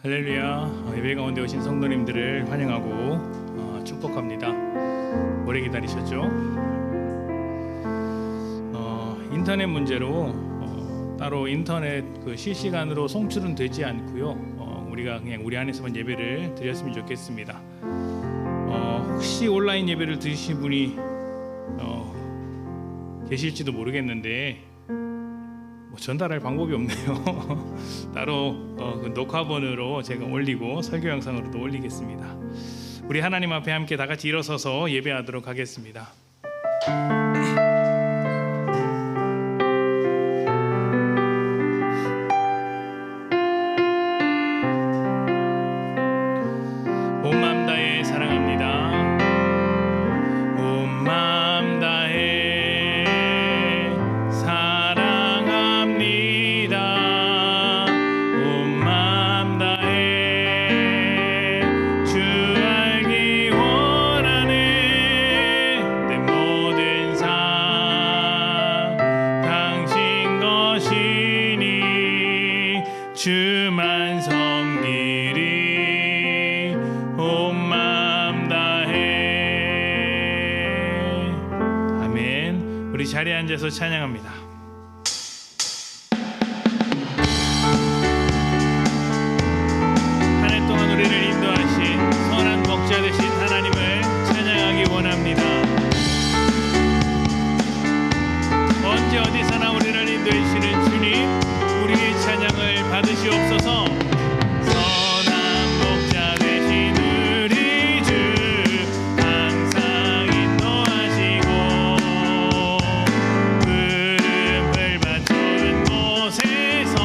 할렐루야. 예배 가운데 오신 성도님들을 환영하고 축복합니다. 오래 기다리셨죠? 인터넷 문제로 따로 인터넷 실시간으로 송출은 되지 않고요. 우리가 그냥 우리 안에서만 예배를 드렸으면 좋겠습니다. 혹시 온라인 예배를 드리신 분이 계실지도 모르겠는데 전달할 방법이 없네요. 따로 녹화본으로 제가 올리고 설교 영상으로도 올리겠습니다. 우리 하나님 앞에 함께 다 같이 일어서서 예배하도록 하겠습니다. 온 마음 다해 사랑합니다. 온 마음 다해 사랑합니다. 온 마음 다해 주 알기 원하네. 내 모든 삶 당신 것이니 주만 섬기리. 온 마음 다해. 아멘. 우리 자리에 앉아서 찬양합니다. 한 해 동안 우리를 인도하신 선한 목자 되신 하나님을 찬양하기 원합니다. 언제 어디서나 우리를 인도해 주시는 주님, 우리의 찬양을 받으시옵소서. 선한 목자 되신 우리 주 항상 인도하시고 푸른 풀밭 좋은 곳에서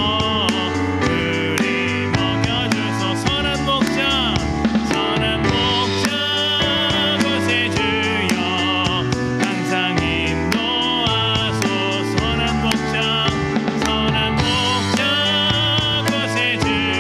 우리 먹여주소. 선한 목자 곳에 주여 항상 인도하소. 선한 목자 곳에 주여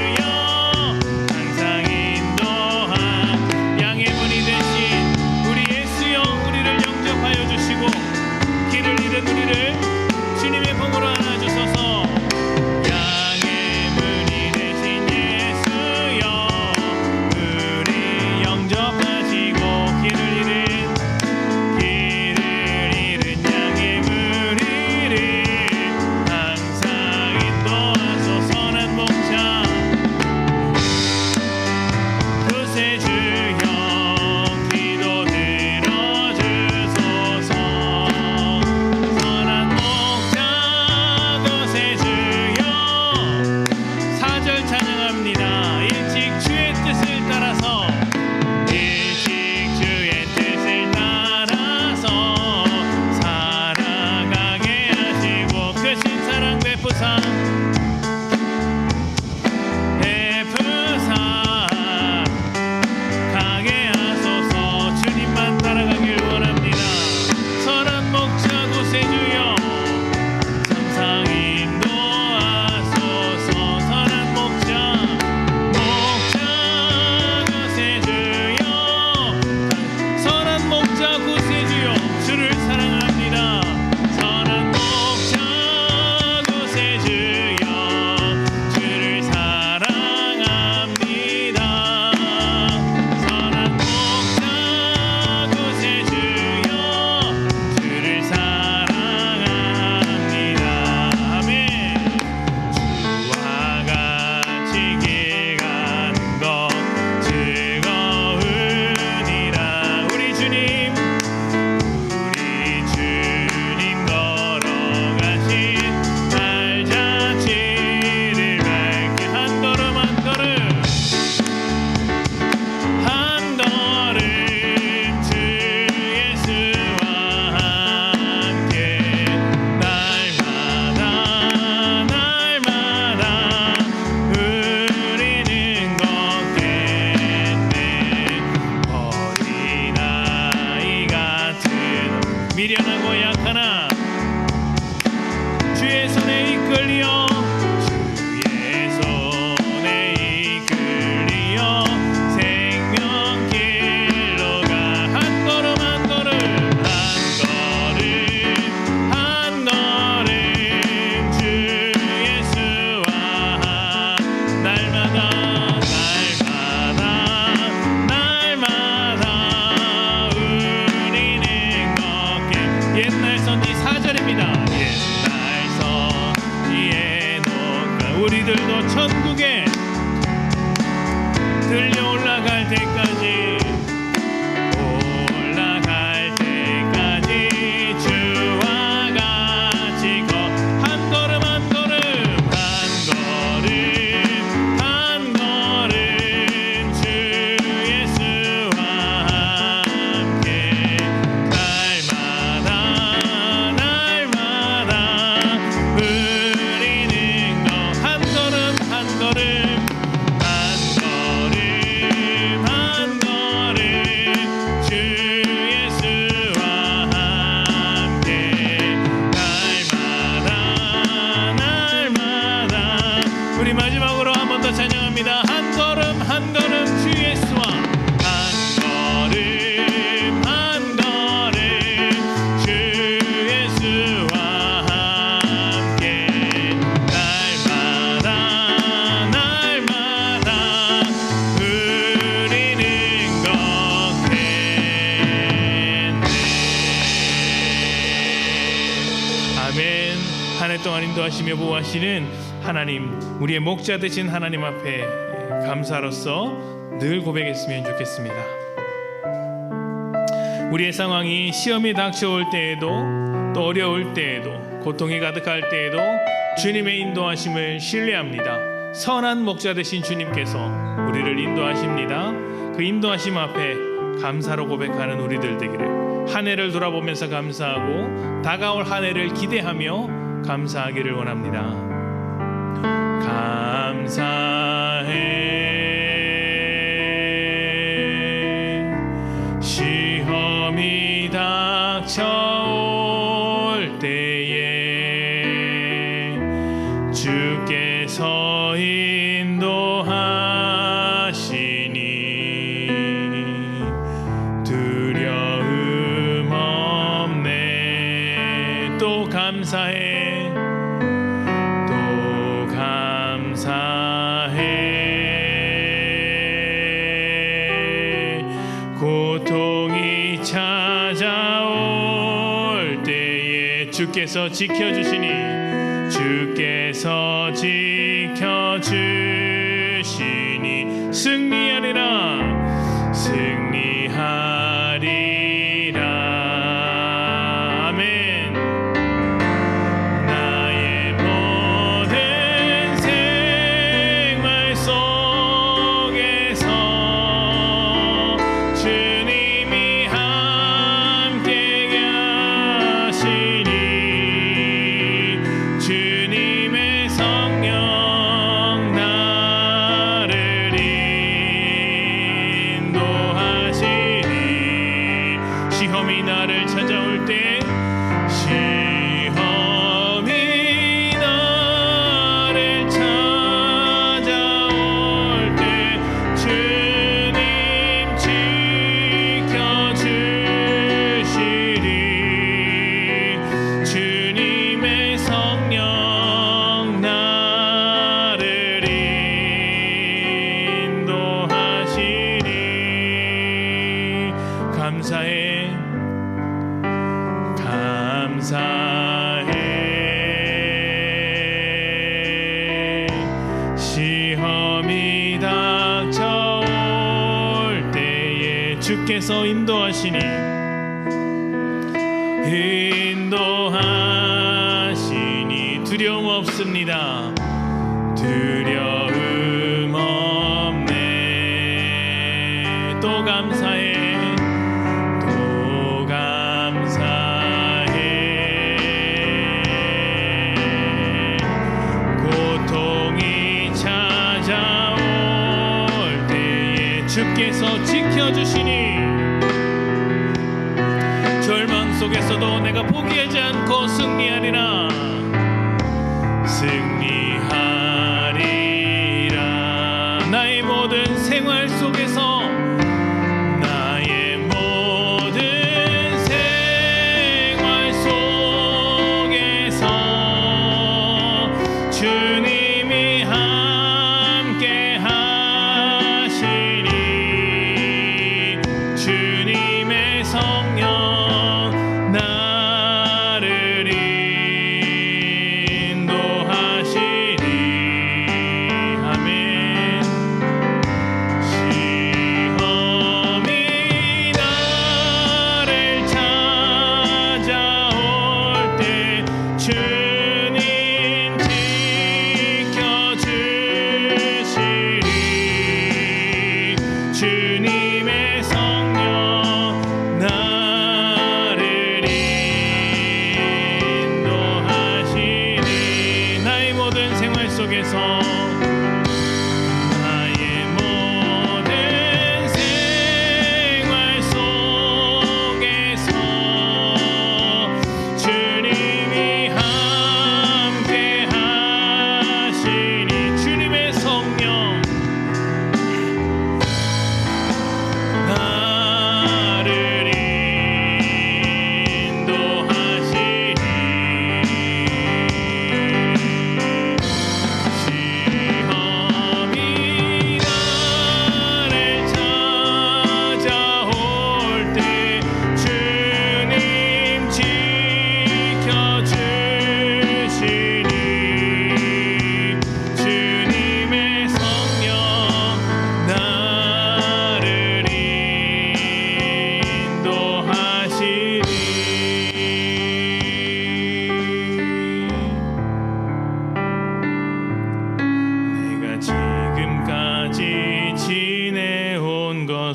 소리도 천국에 들려 올라갈 때까지 주와 같이 한 걸음 한 걸음 한 걸음 주 예수와 함께 날마다 우리는 한 걸음 한 걸음 주 예수와 함께 날마다 우리 마지막으로 한 번 더 찬양합니다. 한 걸음 한 걸음 주 예수와 한 걸음 주 예수와 함께 날마다 우리는 걷겠네. 아멘. 한 해 동안 인도하시며 보호하시는 하나님, 우리의 목자 되신 하나님 앞에 감사로서 늘 고백했으면 좋겠습니다. 우리의 상황이 시험이 닥쳐올 때에도 또 어려울 때에도 고통이 가득할 때에도 주님의 인도하심을 신뢰합니다. 선한 목자 되신 주님께서 우리를 인도하십니다. 그 인도하심 앞에 감사로 고백하는 우리들 되기를, 한 해를 돌아보면서 감사하고 다가올 한 해를 기대하며 감사하기를 원합니다. 감사해. 시험이 닥쳐올 때에 주께서 인도하시니 두려움 없네. 또 감사해. 고통이 찾아올 때에 주께서 지켜주시니 승리하리라. 아멘. 나의 모든 생활 속에서 주님이 함께 계시니 주님의 성령 나를 인도하시니 시험이 나를 찾아올 때 감사해. 시험이 닥쳐올 때에 주께서 인도하시니 두려움 없습니다. 두려움 없네. 또 감사해. 주께서 지켜주시니 절망 속에서도 내가 포기하지 않고 승리하리라. 나의 모든 생활 속에서 주님이 함께 하시니 주님의 성령 나를 인도하시니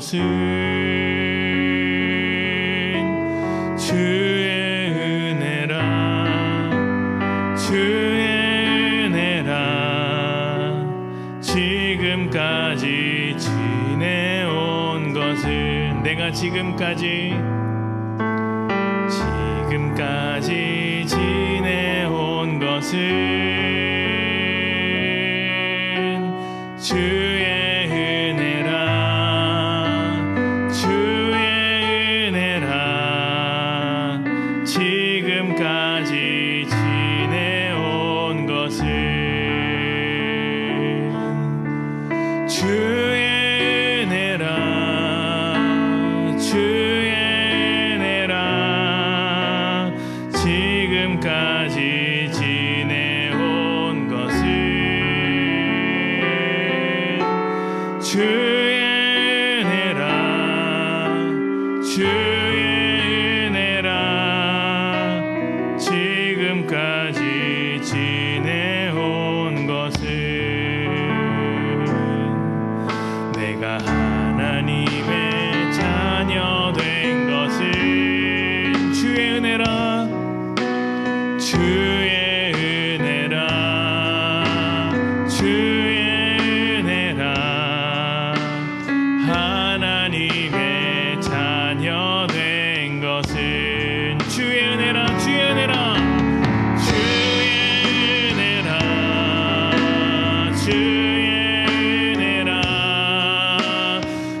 것은 주의 은혜라. 주의 은혜라. 지금까지 지내온 것은 내가 지금까지 지내온 것은 주의 은혜라. 주의 은혜라. 지금까지 지내온 것은 주의 은혜라. 주의 은혜라. 지금까지 지내온 것은 주의 은혜라. 주의 은혜라. 지금까지 지내온 것은 내가 하나님의 자녀 된 것은 주의 은혜라. 주의 은혜라. 주의 은혜라. 하나님의 자녀 된 것은 주의 은혜라. 주의 은혜라. 주의 은혜라. 주의 은혜라.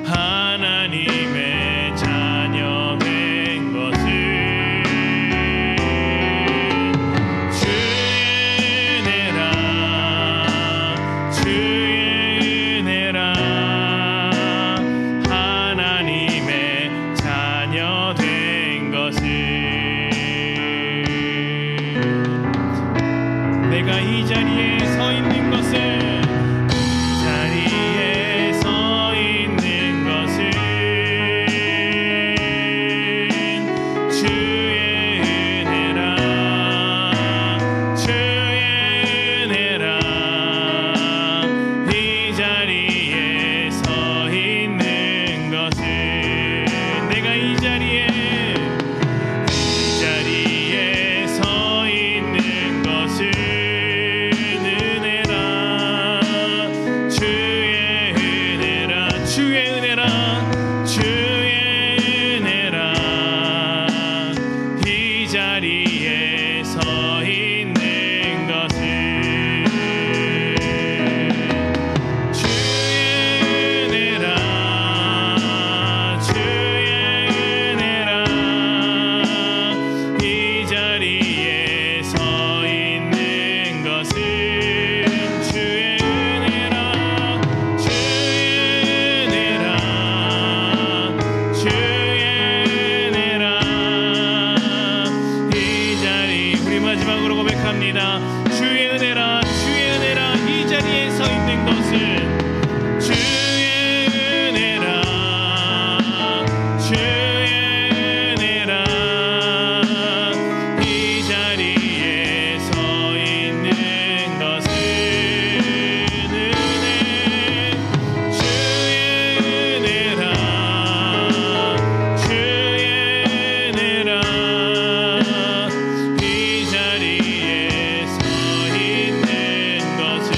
하나님의 자녀 된 것은 주의 은혜라. 주의 은혜라. 하나님의 자녀 된 것은 내가 이 자리에 서 있는 것은 이 자리에 서 있는 것은 주의 은혜라. 주의 은혜라. 이 자리에 서 있는 것은 내가 이 자리에 서 있는 것은 은혜라. 주의 은혜라. 주의 은혜라. 주의 은혜라. 이 자리에 서 있는 것은 주의 은혜라. 주의 은혜라. 이 자리에 서 있는 것은 주의 은혜라. 주의 은혜라. 주의 은혜라. 이 자리 우리 마지막으로 고백합니다. 주의 은혜라. 주의 은혜라. 이 자리에 서 있는 것은 주의 은혜라. 주의 은혜라. 이 자리에 서 있는 것은 은혜. 주의 은혜라. 주의 은혜라. 이 자리에 서 있는 것은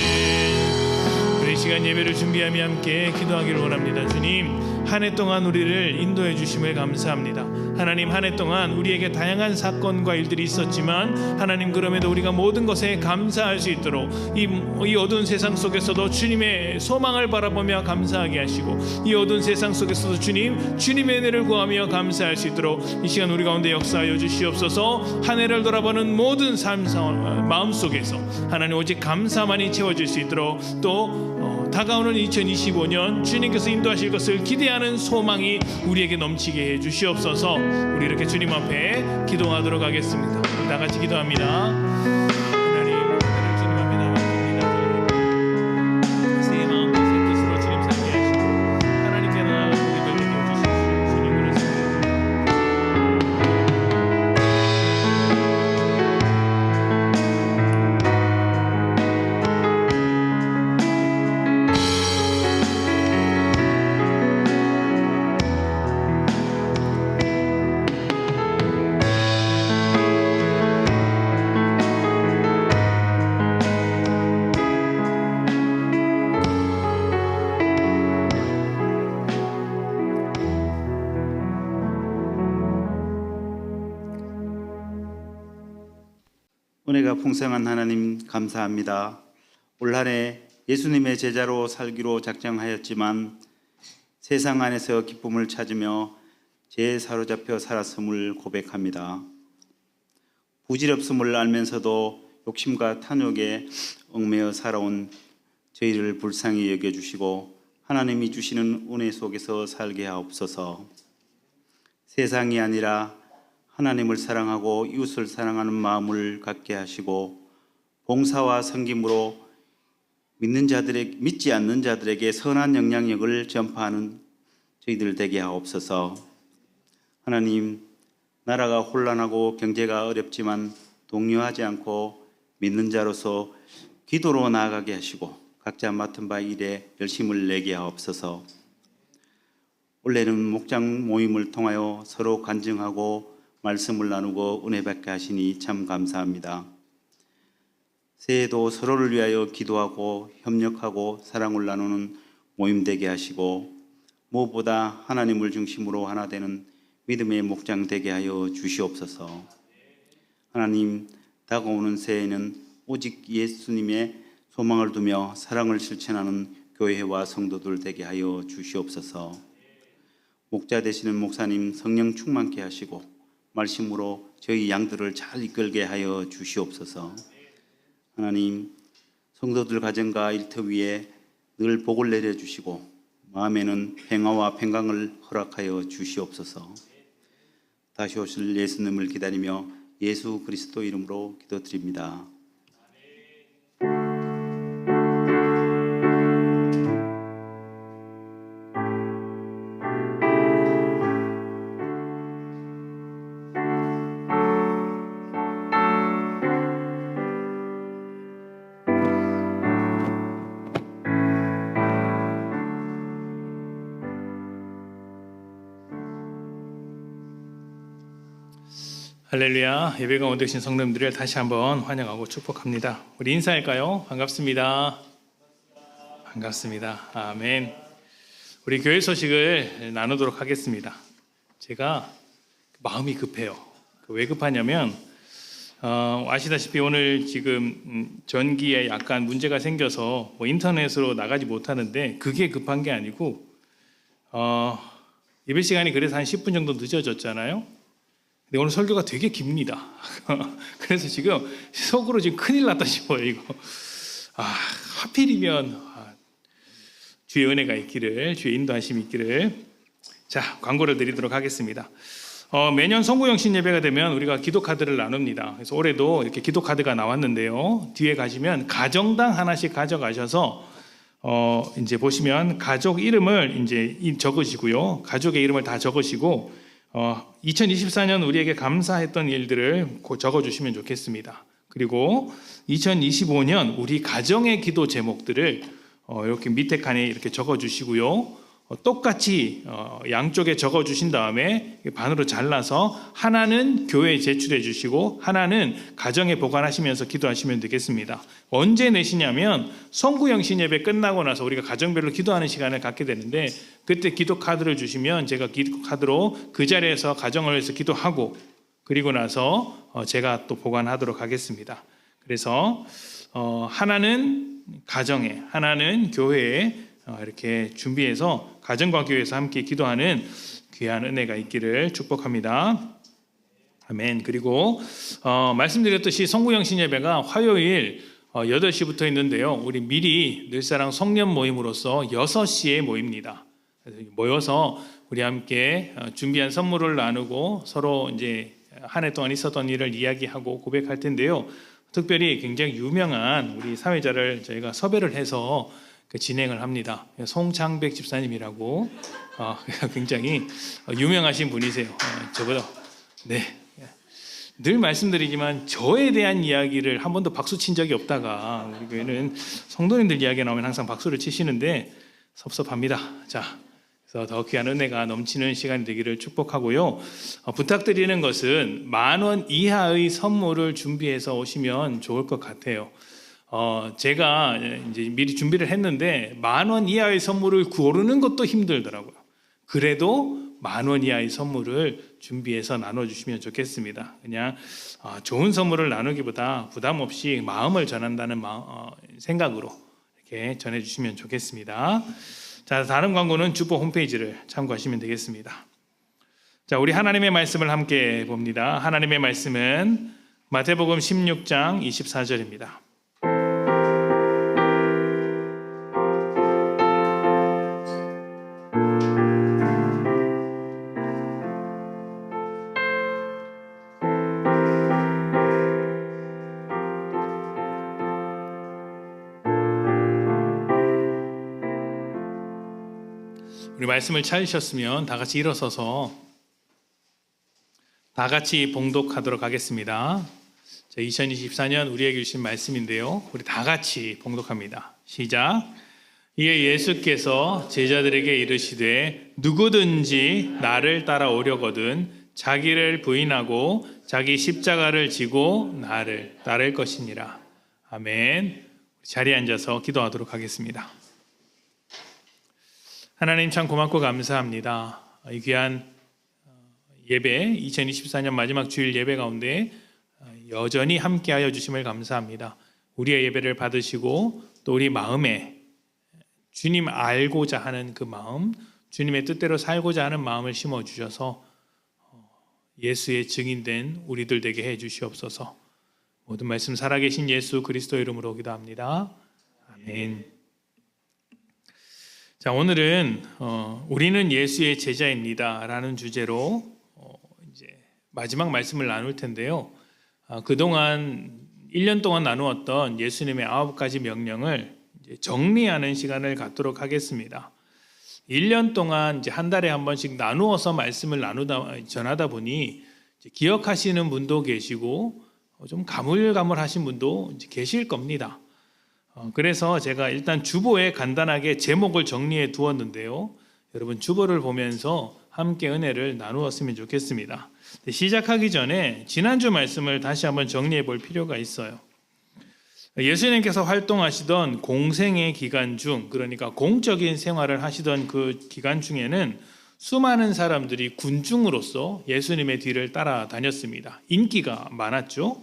우리 시간 예배를 준비하며 함께 기도하기를 원합니다. 주님, 한 해 동안 우리를 인도해 주심을 감사합니다. 하나님, 한 해 동안 우리에게 다양한 사건과 일들이 있었지만 하나님, 그럼에도 우리가 모든 것에 감사할 수 있도록 이 어두운 세상 속에서도 주님의 소망을 바라보며 감사하게 하시고, 이 어두운 세상 속에서도 주님의 은혜를 구하며 감사할 수 있도록 이 시간 우리 가운데 역사하여 주시옵소서. 한 해를 돌아보는 모든 삶 상황 마음속에서 하나님 오직 감사만이 채워질 수 있도록 또 다가오는 2025년 주님께서 인도하실 것을 기대하는 소망이 우리에게 넘치게 해 주시옵소서. 우리 이렇게 주님 앞에 기도하도록 하겠습니다. 우리 다 같이 기도합니다. 하나님, 오늘 주님 앞에 나왔습니다. 새 마음 새 뜻으로 주님 살게 하시고 하나님께 나아가 우리를 되게 해주십시오. 주님 그렇습니다. 은혜가 풍성한 하나님 감사합니다. 올 한 해 예수님의 제자로 살기로 작정하였지만 세상 안에서 기쁨을 찾으며 죄에 사로잡혀 살았음을 고백합니다. 부질없음을 알면서도 욕심과 탐욕에 얽매여 살아온 저희를 불쌍히 여겨주시고 하나님이 주시는 은혜 속에서 살게 하옵소서. 세상이 아니라 하나님을 사랑하고 이웃을 사랑하는 마음을 갖게 하시고 봉사와 섬김으로 믿지 않는 자들에게 선한 영향력을 전파하는 저희들 되게 하옵소서. 하나님, 나라가 혼란하고 경제가 어렵지만 동요하지 않고 믿는 자로서 기도로 나아가게 하시고 각자 맡은 바 일에 열심을 내게 하옵소서. 올해는 목장 모임을 통하여 서로 간증하고 말씀을 나누고 은혜 받게 하시니 참 감사합니다. 새해에도 서로를 위하여 기도하고 협력하고 사랑을 나누는 모임 되게 하시고 무엇보다 하나님을 중심으로 하나 되는 믿음의 목장 되게 하여 주시옵소서. 하나님, 다가오는 새해에는 오직 예수님의 소망을 두며 사랑을 실천하는 교회와 성도들 되게 하여 주시옵소서. 목자 되시는 목사님 성령 충만케 하시고 말씀으로 저희 양들을 잘 이끌게 하여 주시옵소서. 하나님, 성도들 가정과 일터 위에 늘 복을 내려주시고 마음에는 평화와 평강을 허락하여 주시옵소서. 다시 오실 예수님을 기다리며 예수 그리스도 이름으로 기도드립니다. 할렐루야. 예배 가운데 오신 성도님들을 다시 한번 환영하고 축복합니다. 우리 인사할까요? 반갑습니다. 반갑습니다. 아멘. 우리 교회 소식을 나누도록 하겠습니다. 제가 마음이 급해요. 왜 급하냐면 아시다시피 오늘 지금 전기에 약간 문제가 생겨서 인터넷으로 나가지 못하는데 그게 급한 게 아니고 예배 시간이 그래서 한 10분 정도 늦어졌잖아요. 근데 오늘 설교가 되게 깁니다. 그래서 지금 속으로 지금 큰일 났다 싶어요. 이거 하필이면 주의 은혜가 있기를, 주의 인도하심이 있기를. 자, 광고를 드리도록 하겠습니다. 매년 송구영신 예배가 되면 우리가 기도 카드를 나눕니다. 그래서 올해도 이렇게 기도 카드가 나왔는데요. 뒤에 가시면 가정당 하나씩 가져가셔서 이제 보시면 가족 이름을 이제 적으시고요. 가족의 이름을 다 적으시고 2024년 우리에게 감사했던 일들을 적어주시면 좋겠습니다. 그리고 2025년 우리 가정의 기도 제목들을 이렇게 밑에 칸에 이렇게 적어주시고요. 똑같이 양쪽에 적어주신 다음에 반으로 잘라서 하나는 교회에 제출해 주시고 하나는 가정에 보관하시면서 기도하시면 되겠습니다. 언제 내시냐면 송구영신 예배 끝나고 나서 우리가 가정별로 기도하는 시간을 갖게 되는데 그때 기도 카드를 주시면 제가 기도 카드로 그 자리에서 가정을 위해서 기도하고 그리고 나서 제가 또 보관하도록 하겠습니다. 그래서 하나는 가정에, 하나는 교회에 이렇게 준비해서 가정과 교회에서 함께 기도하는 귀한 은혜가 있기를 축복합니다. 아멘. 그리고 말씀드렸듯이 송구영신 예배가 화요일 8시부터 있는데요. 우리 미리 늘사랑 성년 모임으로서 6시에 모입니다. 모여서 우리 함께 준비한 선물을 나누고 서로 이제 한 해 동안 있었던 일을 이야기하고 고백할 텐데요. 특별히 굉장히 유명한 우리 사회자를 저희가 섭외를 해서 진행을 합니다. 송창백 집사님이라고 굉장히 유명하신 분이세요. 저보다 늘 말씀드리지만 저에 대한 이야기를 한 번도 박수 친 적이 없다가 우리 교회는 성도님들 이야기가 나오면 항상 박수를 치시는데 섭섭합니다. 자, 그래서 더 귀한 은혜가 넘치는 시간이 되기를 축복하고요. 부탁드리는 것은 10,000원 이하의 선물을 준비해서 오시면 좋을 것 같아요. 제가 이제 미리 준비를 했는데 10,000원 이하의 선물을 고르는 것도 힘들더라고요. 그래도 10,000원 이하의 선물을 준비해서 나눠주시면 좋겠습니다. 그냥 좋은 선물을 나누기보다 부담 없이 마음을 전한다는 생각으로 이렇게 전해주시면 좋겠습니다. 자, 다른 광고는 주보 홈페이지를 참고하시면 되겠습니다. 자, 우리 하나님의 말씀을 함께 봅니다. 하나님의 말씀은 마태복음 16장 24절입니다. 우리 말씀을 찾으셨으면 다 같이 일어서서 다 같이 봉독하도록 하겠습니다. 2024년 우리에게 주신 말씀인데요. 우리 다 같이 봉독합니다. 시작. 이에 예수께서 제자들에게 이르시되 누구든지 나를 따라오려거든 자기를 부인하고 자기 십자가를 지고 나를 따를 것이니라. 아멘. 자리에 앉아서 기도하도록 하겠습니다. 하나님 참 고맙고 감사합니다. 이 귀한 예배 2024년 마지막 주일 예배 가운데 여전히 함께하여 주심을 감사합니다. 우리의 예배를 받으시고 또 우리 마음에 주님 알고자 하는 그 마음, 주님의 뜻대로 살고자 하는 마음을 심어주셔서 예수의 증인된 우리들 되게 해주시옵소서. 모든 말씀 살아계신 예수 그리스도 이름으로 기도합니다. 아멘. 자, 오늘은 우리는 예수의 제자입니다라는 주제로 이제 마지막 말씀을 나눌 텐데요. 그동안 1년 동안 나누었던 예수님의 9가지 명령을 이제 정리하는 시간을 갖도록 하겠습니다. 1년 동안 이제 한 달에 한 번씩 나누어서 말씀을 전하다 보니 이제 기억하시는 분도 계시고 좀 가물가물하신 분도 이제 계실 겁니다. 그래서 제가 일단 주보에 간단하게 제목을 정리해 두었는데요. 여러분 주보를 보면서 함께 은혜를 나누었으면 좋겠습니다. 시작하기 전에 지난주 말씀을 다시 한번 정리해 볼 필요가 있어요. 예수님께서 활동하시던 공생의 기간 중, 그러니까 공적인 생활을 하시던 그 기간 중에는 수많은 사람들이 군중으로서 예수님의 뒤를 따라다녔습니다. 인기가 많았죠.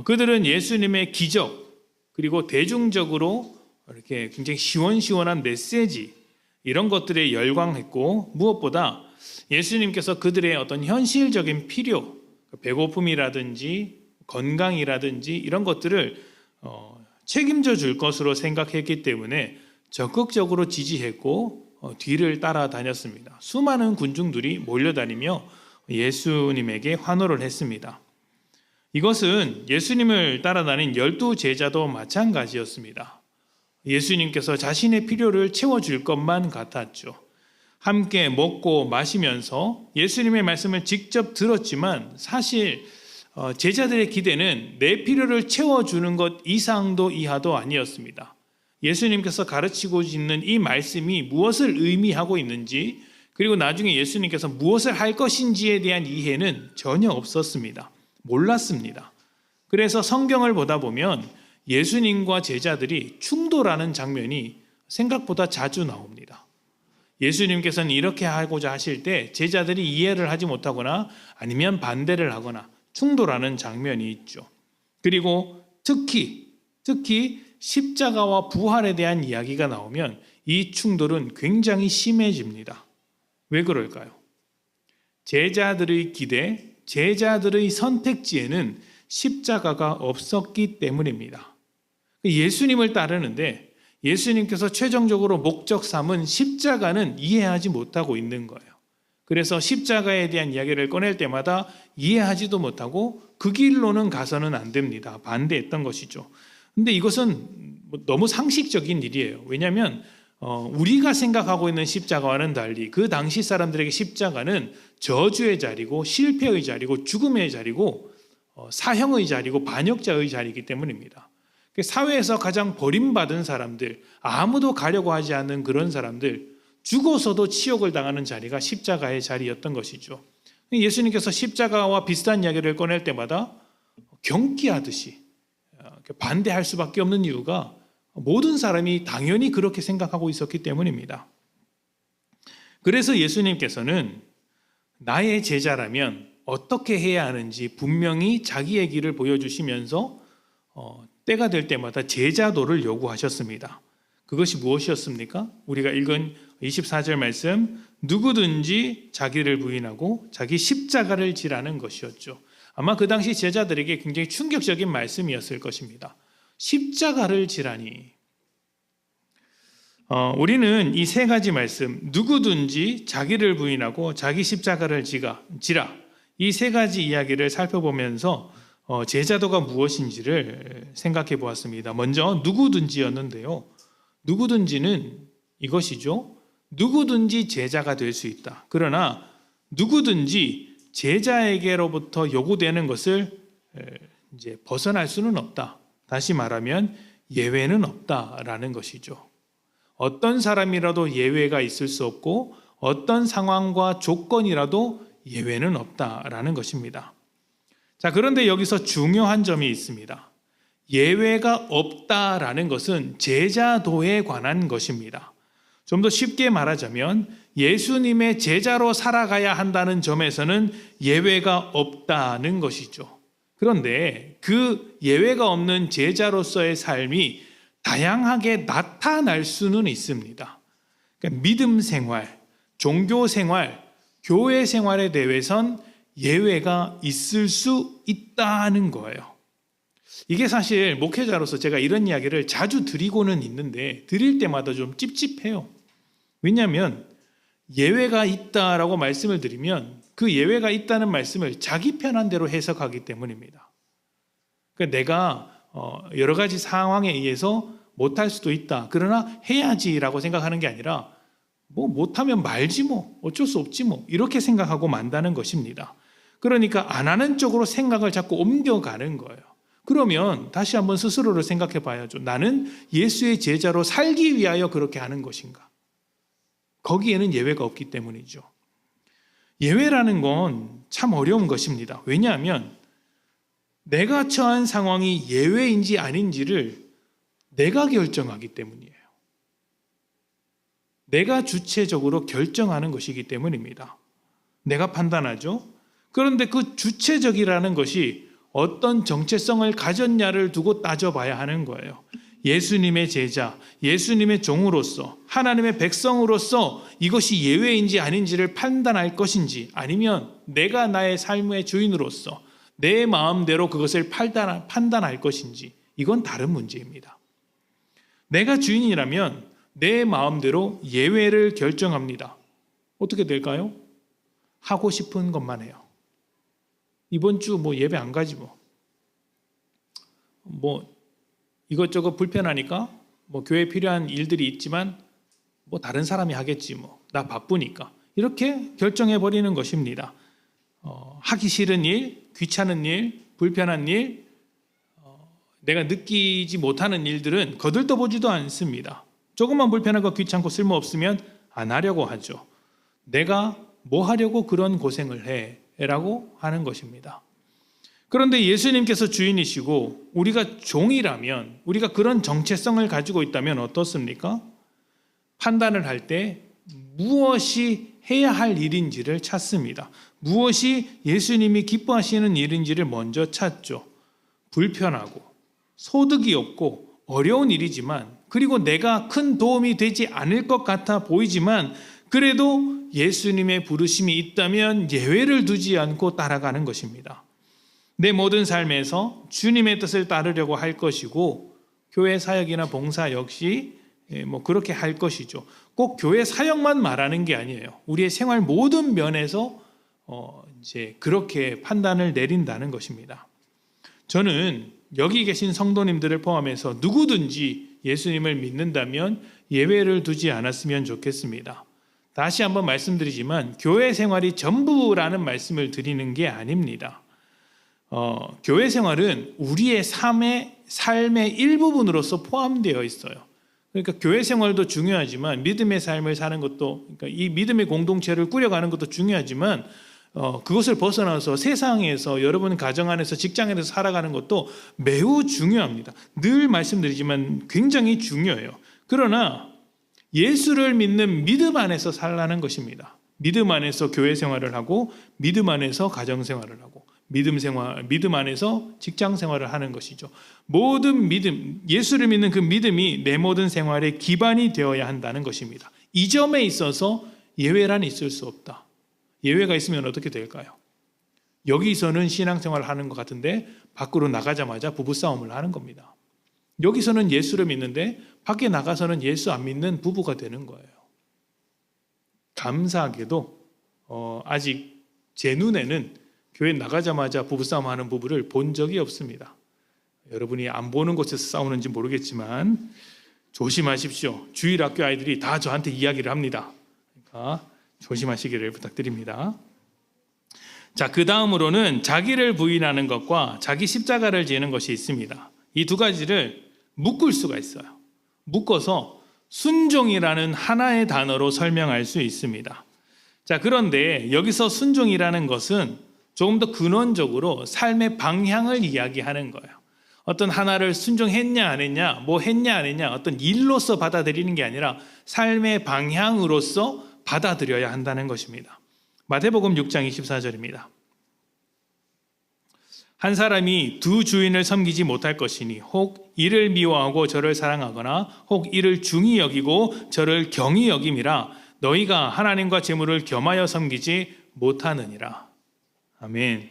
그들은 예수님의 기적 그리고 대중적으로 이렇게 굉장히 시원시원한 메시지 이런 것들에 열광했고, 무엇보다 예수님께서 그들의 어떤 현실적인 필요, 배고픔이라든지 건강이라든지 이런 것들을 책임져 줄 것으로 생각했기 때문에 적극적으로 지지했고 뒤를 따라다녔습니다. 수많은 군중들이 몰려다니며 예수님에게 환호를 했습니다. 이것은 예수님을 따라다닌 12제자도 마찬가지였습니다. 예수님께서 자신의 필요를 채워줄 것만 같았죠. 함께 먹고 마시면서 예수님의 말씀을 직접 들었지만 사실 제자들의 기대는 내 필요를 채워주는 것 이상도 이하도 아니었습니다. 예수님께서 가르치고 있는 이 말씀이 무엇을 의미하고 있는지, 그리고 나중에 예수님께서 무엇을 할 것인지에 대한 이해는 전혀 없었습니다. 몰랐습니다. 그래서 성경을 보다 보면 예수님과 제자들이 충돌하는 장면이 생각보다 자주 나옵니다. 예수님께서는 이렇게 하고자 하실 때 제자들이 이해를 하지 못하거나 아니면 반대를 하거나 충돌하는 장면이 있죠. 그리고 특히 십자가와 부활에 대한 이야기가 나오면 이 충돌은 굉장히 심해집니다. 왜 그럴까요? 제자들의 기대, 제자들의 선택지에는 십자가가 없었기 때문입니다. 예수님을 따르는데 예수님께서 최종적으로 목적 삼은 십자가는 이해하지 못하고 있는 거예요. 그래서 십자가에 대한 이야기를 꺼낼 때마다 이해하지도 못하고 그 길로는 가서는 안 됩니다. 반대했던 것이죠. 근데 이것은 너무 상식적인 일이에요. 왜냐하면 우리가 생각하고 있는 십자가와는 달리 그 당시 사람들에게 십자가는 저주의 자리고 실패의 자리고 죽음의 자리고 사형의 자리고 반역자의 자리이기 때문입니다. 사회에서 가장 버림받은 사람들, 아무도 가려고 하지 않는 그런 사람들, 죽어서도 치욕을 당하는 자리가 십자가의 자리였던 것이죠. 예수님께서 십자가와 비슷한 이야기를 꺼낼 때마다 경기하듯이 반대할 수밖에 없는 이유가 모든 사람이 당연히 그렇게 생각하고 있었기 때문입니다. 그래서 예수님께서는 나의 제자라면 어떻게 해야 하는지 분명히 자기의 길을 보여주시면서 때가 될 때마다 제자도를 요구하셨습니다. 그것이 무엇이었습니까? 우리가 읽은 24절 말씀, 누구든지 자기를 부인하고 자기 십자가를 지라는 것이었죠. 아마 그 당시 제자들에게 굉장히 충격적인 말씀이었을 것입니다. 십자가를 지라니. 우리는 이 세 가지 말씀, 누구든지 자기를 부인하고 자기 십자가를 지라, 이 세 가지 이야기를 살펴보면서 제자도가 무엇인지를 생각해 보았습니다. 먼저 누구든지였는데요. 누구든지는 이것이죠. 누구든지 제자가 될 수 있다. 그러나 누구든지 제자에게로부터 요구되는 것을 이제 벗어날 수는 없다. 다시 말하면 예외는 없다라는 것이죠. 어떤 사람이라도 예외가 있을 수 없고 어떤 상황과 조건이라도 예외는 없다라는 것입니다. 자, 그런데 여기서 중요한 점이 있습니다. 예외가 없다라는 것은 제자도에 관한 것입니다. 좀 더 쉽게 말하자면 예수님의 제자로 살아가야 한다는 점에서는 예외가 없다는 것이죠. 그런데 그 예외가 없는 제자로서의 삶이 다양하게 나타날 수는 있습니다. 그러니까 믿음 생활, 종교 생활, 교회 생활에 대해선 예외가 있을 수 있다는 거예요. 이게 사실 목회자로서 제가 이런 이야기를 자주 드리고는 있는데 드릴 때마다 좀 찝찝해요. 왜냐하면 예외가 있다라고 말씀을 드리면 그 예외가 있다는 말씀을 자기 편한 대로 해석하기 때문입니다. 그러니까 내가 여러 가지 상황에 의해서 못할 수도 있다. 그러나 해야지라고 생각하는 게 아니라 뭐 못하면 말지 뭐 어쩔 수 없지 뭐 이렇게 생각하고 만다는 것입니다. 그러니까 안 하는 쪽으로 생각을 자꾸 옮겨가는 거예요. 그러면 다시 한번 스스로를 생각해 봐야죠. 나는 예수의 제자로 살기 위하여 그렇게 하는 것인가? 거기에는 예외가 없기 때문이죠. 예외라는 건 참 어려운 것입니다. 왜냐하면 내가 처한 상황이 예외인지 아닌지를 내가 결정하기 때문이에요. 내가 주체적으로 결정하는 것이기 때문입니다. 내가 판단하죠. 그런데 그 주체적이라는 것이 어떤 정체성을 가졌냐를 두고 따져봐야 하는 거예요. 예수님의 제자, 예수님의 종으로서, 하나님의 백성으로서 이것이 예외인지 아닌지를 판단할 것인지, 아니면 내가 나의 삶의 주인으로서 내 마음대로 그것을 판단할 것인지, 이건 다른 문제입니다. 내가 주인이라면 내 마음대로 예외를 결정합니다. 어떻게 될까요? 하고 싶은 것만 해요. 이번 주 뭐 예배 안 가지 뭐 이것저것 불편하니까 뭐 교회에 필요한 일들이 있지만 뭐 다른 사람이 하겠지 뭐 나 바쁘니까 이렇게 결정해 버리는 것입니다. 하기 싫은 일, 귀찮은 일, 불편한 일, 내가 느끼지 못하는 일들은 거들떠보지도 않습니다. 조금만 불편하고 귀찮고 쓸모없으면 안 하려고 하죠. 내가 뭐 하려고 그런 고생을 해? 라고 하는 것입니다. 그런데 예수님께서 주인이시고 우리가 종이라면, 우리가 그런 정체성을 가지고 있다면 어떻습니까? 판단을 할 때 무엇이 해야 할 일인지를 찾습니다. 무엇이 예수님이 기뻐하시는 일인지를 먼저 찾죠. 불편하고 소득이 없고 어려운 일이지만, 그리고 내가 큰 도움이 되지 않을 것 같아 보이지만 그래도 예수님의 부르심이 있다면 예외를 두지 않고 따라가는 것입니다. 내 모든 삶에서 주님의 뜻을 따르려고 할 것이고, 교회 사역이나 봉사 역시 뭐 그렇게 할 것이죠. 꼭 교회 사역만 말하는 게 아니에요. 우리의 생활 모든 면에서 이제 그렇게 판단을 내린다는 것입니다. 저는 여기 계신 성도님들을 포함해서 누구든지 예수님을 믿는다면 예외를 두지 않았으면 좋겠습니다. 다시 한번 말씀드리지만 교회 생활이 전부라는 말씀을 드리는 게 아닙니다. 교회 생활은 우리의 삶의 일부분으로서 포함되어 있어요. 그러니까 교회 생활도 중요하지만 믿음의 삶을 사는 것도, 그러니까 이 믿음의 공동체를 꾸려가는 것도 중요하지만 그것을 벗어나서 세상에서, 여러분 가정 안에서, 직장에서 살아가는 것도 매우 중요합니다. 늘 말씀드리지만 굉장히 중요해요. 그러나 예수를 믿는 믿음 안에서 살라는 것입니다. 믿음 안에서 교회 생활을 하고 믿음 안에서 가정 생활을 하고 믿음 안에서 직장 생활을 하는 것이죠. 모든 믿음, 예수를 믿는 그 믿음이 내 모든 생활의 기반이 되어야 한다는 것입니다. 이 점에 있어서 예외란 있을 수 없다. 예외가 있으면 어떻게 될까요? 여기서는 신앙생활을 하는 것 같은데 밖으로 나가자마자 부부싸움을 하는 겁니다. 여기서는 예수를 믿는데 밖에 나가서는 예수 안 믿는 부부가 되는 거예요. 감사하게도 아직 제 눈에는 교회 나가자마자 부부싸움하는 부부를 본 적이 없습니다. 여러분이 안 보는 곳에서 싸우는지 모르겠지만 조심하십시오. 주일학교 아이들이 다 저한테 이야기를 합니다. 그러니까 조심하시기를 부탁드립니다. 자, 그 다음으로는 자기를 부인하는 것과 자기 십자가를 지는 것이 있습니다. 이 두 가지를 묶을 수가 있어요. 묶어서 순종이라는 하나의 단어로 설명할 수 있습니다. 자, 그런데 여기서 순종이라는 것은 조금 더 근원적으로 삶의 방향을 이야기하는 거예요. 어떤 하나를 순종했냐 안 했냐, 뭐 했냐 안 했냐, 어떤 일로서 받아들이는 게 아니라 삶의 방향으로서 받아들여야 한다는 것입니다. 마태복음 6장 24절입니다. 한 사람이 두 주인을 섬기지 못할 것이니 혹 이를 미워하고 저를 사랑하거나 혹 이를 중히 여기고 저를 경히 여김이라 너희가 하나님과 재물을 겸하여 섬기지 못하느니라. 아멘.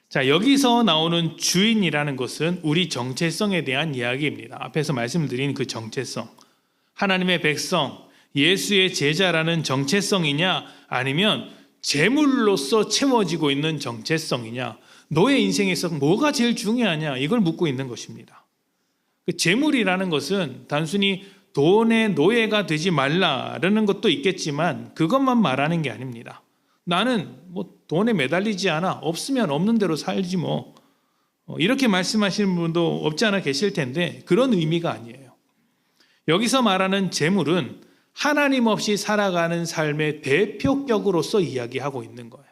자, 여기서 나오는 주인이라는 것은 우리 정체성에 대한 이야기입니다. 앞에서 말씀드린 그 정체성, 하나님의 백성, 예수의 제자라는 정체성이냐 아니면 재물로서 채워지고 있는 정체성이냐, 너의 인생에서 뭐가 제일 중요하냐, 이걸 묻고 있는 것입니다. 재물이라는 것은 단순히 돈의 노예가 되지 말라라는 것도 있겠지만 그것만 말하는 게 아닙니다. 나는 뭐 돈에 매달리지 않아, 없으면 없는 대로 살지 뭐, 이렇게 말씀하시는 분도 없지 않아 계실 텐데 그런 의미가 아니에요. 여기서 말하는 재물은 하나님 없이 살아가는 삶의 대표격으로서 이야기하고 있는 거예요.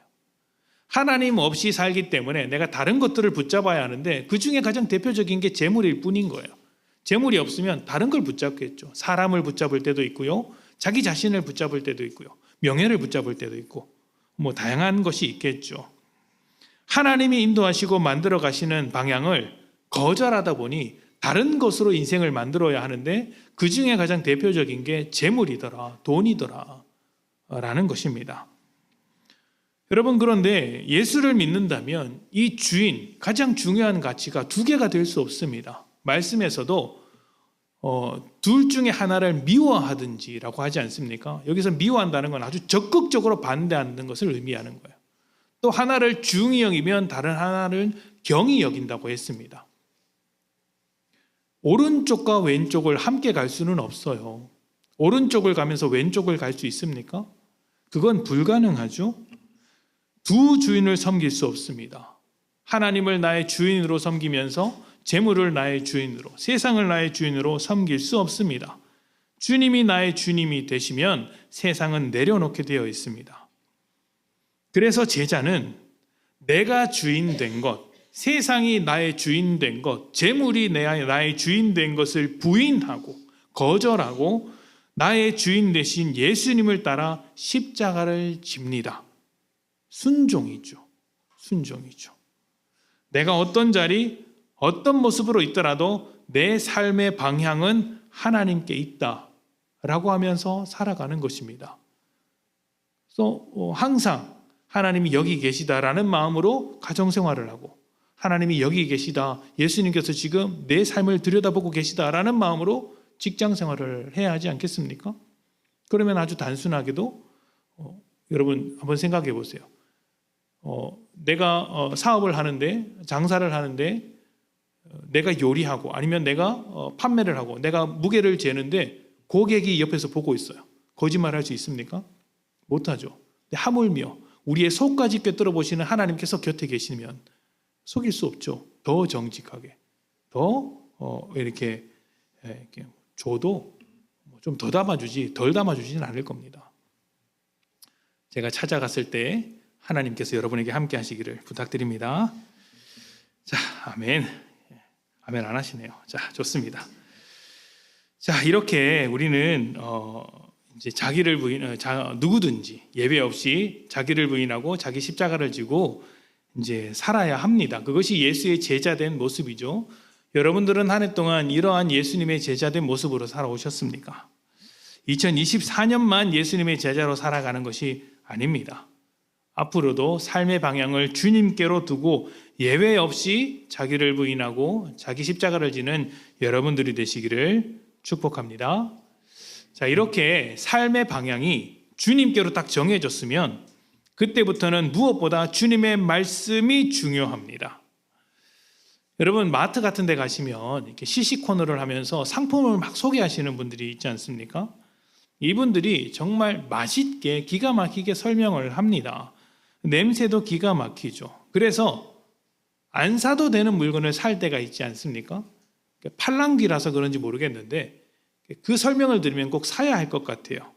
하나님 없이 살기 때문에 내가 다른 것들을 붙잡아야 하는데 그 중에 가장 대표적인 게 재물일 뿐인 거예요. 재물이 없으면 다른 걸 붙잡겠죠. 사람을 붙잡을 때도 있고요, 자기 자신을 붙잡을 때도 있고요, 명예를 붙잡을 때도 있고 뭐 다양한 것이 있겠죠. 하나님이 인도하시고 만들어 가시는 방향을 거절하다 보니 다른 것으로 인생을 만들어야 하는데 그 중에 가장 대표적인 게 재물이더라, 돈이더라 라는 것입니다. 여러분, 그런데 예수를 믿는다면 이 주인, 가장 중요한 가치가 두 개가 될 수 없습니다. 말씀에서도 둘 중에 하나를 미워하든지라고 하지 않습니까? 여기서 미워한다는 건 아주 적극적으로 반대하는 것을 의미하는 거예요. 또 하나를 중히 여기면 다른 하나를 경히 여긴다고 했습니다. 오른쪽과 왼쪽을 함께 갈 수는 없어요. 오른쪽을 가면서 왼쪽을 갈 수 있습니까? 그건 불가능하죠. 두 주인을 섬길 수 없습니다. 하나님을 나의 주인으로 섬기면서 재물을 나의 주인으로, 세상을 나의 주인으로 섬길 수 없습니다. 주님이 나의 주님이 되시면 세상은 내려놓게 되어 있습니다. 그래서 제자는 내가 주인 된 것, 세상이 나의 주인 된 것, 재물이 나의 주인 된 것을 부인하고 거절하고 나의 주인 되신 예수님을 따라 십자가를 집니다. 순종이죠. 순종이죠. 내가 어떤 자리, 어떤 모습으로 있더라도 내 삶의 방향은 하나님께 있다라고 하면서 살아가는 것입니다. 그래서 항상 하나님이 여기 계시다라는 마음으로 가정생활을 하고, 하나님이 여기 계시다, 예수님께서 지금 내 삶을 들여다보고 계시다라는 마음으로 직장생활을 해야 하지 않겠습니까? 그러면 아주 단순하게도 여러분 한번 생각해 보세요. 내가 사업을 하는데, 장사를 하는데, 내가 요리하고 아니면 내가 판매를 하고 내가 무게를 재는데 고객이 옆에서 보고 있어요. 거짓말할 수 있습니까? 못하죠. 하물며 우리의 속까지 꿰뚫어 보시는 하나님께서 곁에 계시면 속일 수 없죠. 더 정직하게, 더 이렇게 줘도 좀 더 담아주지 덜 담아주지는 않을 겁니다. 제가 찾아갔을 때 하나님께서 여러분에게 함께 하시기를 부탁드립니다. 자, 아멘. 아멘 안 하시네요. 자, 좋습니다. 자, 이렇게 우리는 이제 자기를 누구든지 예외 없이 자기를 부인하고 자기 십자가를 지고 이제 살아야 합니다. 그것이 예수의 제자된 모습이죠. 여러분들은 한 해 동안 이러한 예수님의 제자된 모습으로 살아오셨습니까? 2024년만 예수님의 제자로 살아가는 것이 아닙니다. 앞으로도 삶의 방향을 주님께로 두고 예외 없이 자기를 부인하고 자기 십자가를 지는 여러분들이 되시기를 축복합니다. 자, 이렇게 삶의 방향이 주님께로 딱 정해졌으면 그때부터는 무엇보다 주님의 말씀이 중요합니다. 여러분, 마트 같은 데 가시면 이렇게 시식 코너를 하면서 상품을 막 소개하시는 분들이 있지 않습니까? 이분들이 정말 맛있게 기가 막히게 설명을 합니다. 냄새도 기가 막히죠. 그래서 안 사도 되는 물건을 살 때가 있지 않습니까? 팔랑귀라서 그런지 모르겠는데 그 설명을 들으면 꼭 사야 할 것 같아요.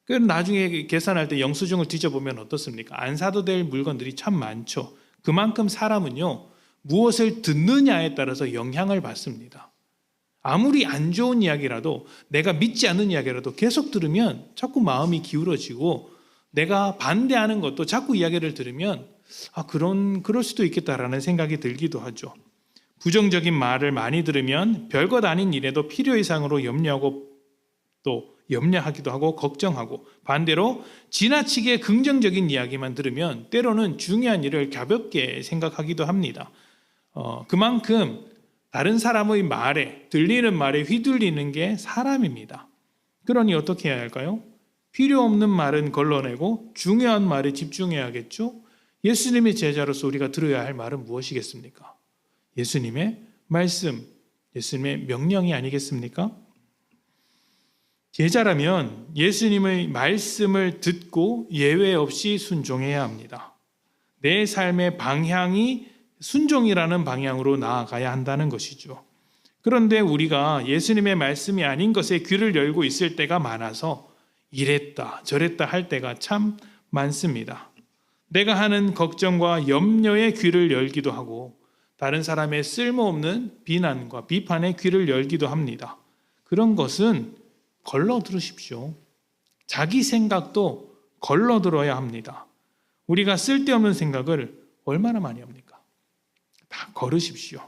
나중에 계산할 때 영수증을 뒤져보면 어떻습니까? 안 사도 될 물건들이 참 많죠. 그만큼 사람은요, 무엇을 듣느냐에 따라서 영향을 받습니다. 아무리 안 좋은 이야기라도, 내가 믿지 않는 이야기라도 계속 들으면 자꾸 마음이 기울어지고, 내가 반대하는 것도 자꾸 이야기를 들으면 그럴 수도 있겠다라는 생각이 들기도 하죠. 부정적인 말을 많이 들으면 별것 아닌 일에도 필요 이상으로 염려하기도 하고 걱정하고, 반대로 지나치게 긍정적인 이야기만 들으면 때로는 중요한 일을 가볍게 생각하기도 합니다. 그만큼 다른 사람의 말에, 들리는 말에 휘둘리는 게 사람입니다. 그러니 어떻게 해야 할까요? 필요 없는 말은 걸러내고 중요한 말에 집중해야겠죠? 예수님의 제자로서 우리가 들어야 할 말은 무엇이겠습니까? 예수님의 말씀, 예수님의 명령이 아니겠습니까? 제자라면 예수님의 말씀을 듣고 예외 없이 순종해야 합니다. 내 삶의 방향이 순종이라는 방향으로 나아가야 한다는 것이죠. 그런데 우리가 예수님의 말씀이 아닌 것에 귀를 열고 있을 때가 많아서 이랬다 저랬다 할 때가 참 많습니다. 내가 하는 걱정과 염려에 귀를 열기도 하고 다른 사람의 쓸모없는 비난과 비판에 귀를 열기도 합니다. 그런 것은 걸러 들으십시오. 자기 생각도 걸러 들어야 합니다. 우리가 쓸데없는 생각을 얼마나 많이 합니까? 다 걸으십시오.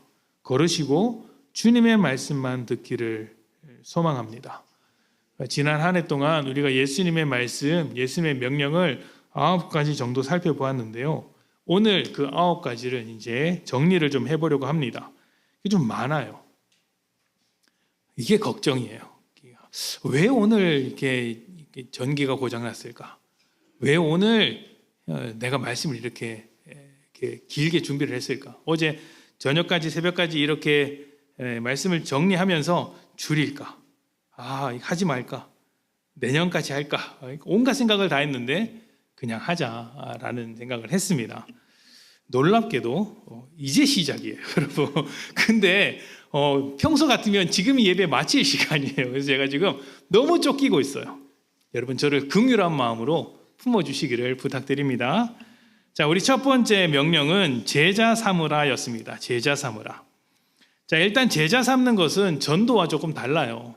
걸으시고 주님의 말씀만 듣기를 소망합니다. 지난 한 해 동안 우리가 예수님의 말씀, 예수님의 명령을 9가지 정도 살펴보았는데요. 오늘 그 9가지를 이제 정리를 좀 해보려고 합니다. 이게 좀 많아요. 이게 걱정이에요. 왜 오늘 이렇게 전기가 고장났을까? 왜 오늘 내가 말씀을 이렇게 길게 준비를 했을까? 어제 저녁까지 새벽까지 이렇게 말씀을 정리하면서 줄일까? 하지 말까? 내년까지 할까? 온갖 생각을 다 했는데 그냥 하자라는 생각을 했습니다. 놀랍게도 이제 시작이에요, 여러분. 근데 평소 같으면 지금이 예배 마칠 시간이에요. 그래서 제가 지금 너무 쫓기고 있어요. 여러분 저를 긍휼한 마음으로 품어주시기를 부탁드립니다. 자, 우리 첫 번째 명령은 제자 삼으라였습니다. 제자 삼으라. 자, 일단 제자 삼는 것은 전도와 조금 달라요.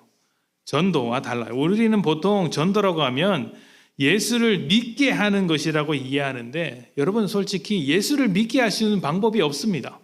전도와 달라요. 우리는 보통 전도라고 하면 예수를 믿게 하는 것이라고 이해하는데 여러분 솔직히 예수를 믿게 할 수 있는 방법이 없습니다.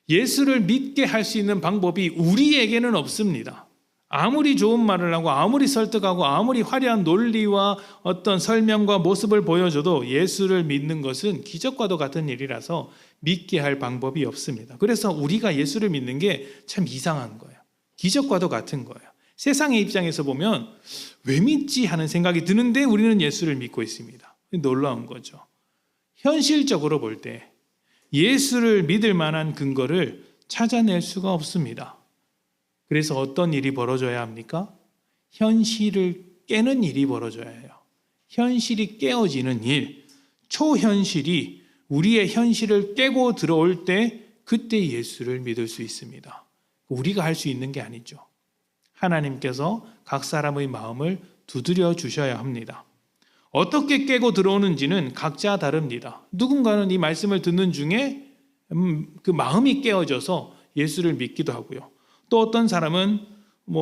예수를 믿게 할 수 있는 방법이 우리에게는 없습니다. 아무리 좋은 말을 하고 아무리 설득하고 아무리 화려한 논리와 어떤 설명과 모습을 보여줘도 예수를 믿는 것은 기적과도 같은 일이라서 믿게 할 방법이 없습니다. 그래서 우리가 예수를 믿는 게 참 이상한 거예요. 기적과도 같은 거예요. 세상의 입장에서 보면 왜 믿지 하는 생각이 드는데 우리는 예수를 믿고 있습니다. 놀라운 거죠. 현실적으로 볼 때 예수를 믿을 만한 근거를 찾아낼 수가 없습니다. 그래서 어떤 일이 벌어져야 합니까? 현실을 깨는 일이 벌어져야 해요. 현실이 깨어지는 일, 초현실이 우리의 현실을 깨고 들어올 때 그때 예수를 믿을 수 있습니다. 우리가 할 수 있는 게 아니죠. 하나님께서 각 사람의 마음을 두드려 주셔야 합니다. 어떻게 깨고 들어오는지는 각자 다릅니다. 누군가는 이 말씀을 듣는 중에 그 마음이 깨어져서 예수를 믿기도 하고요. 또 어떤 사람은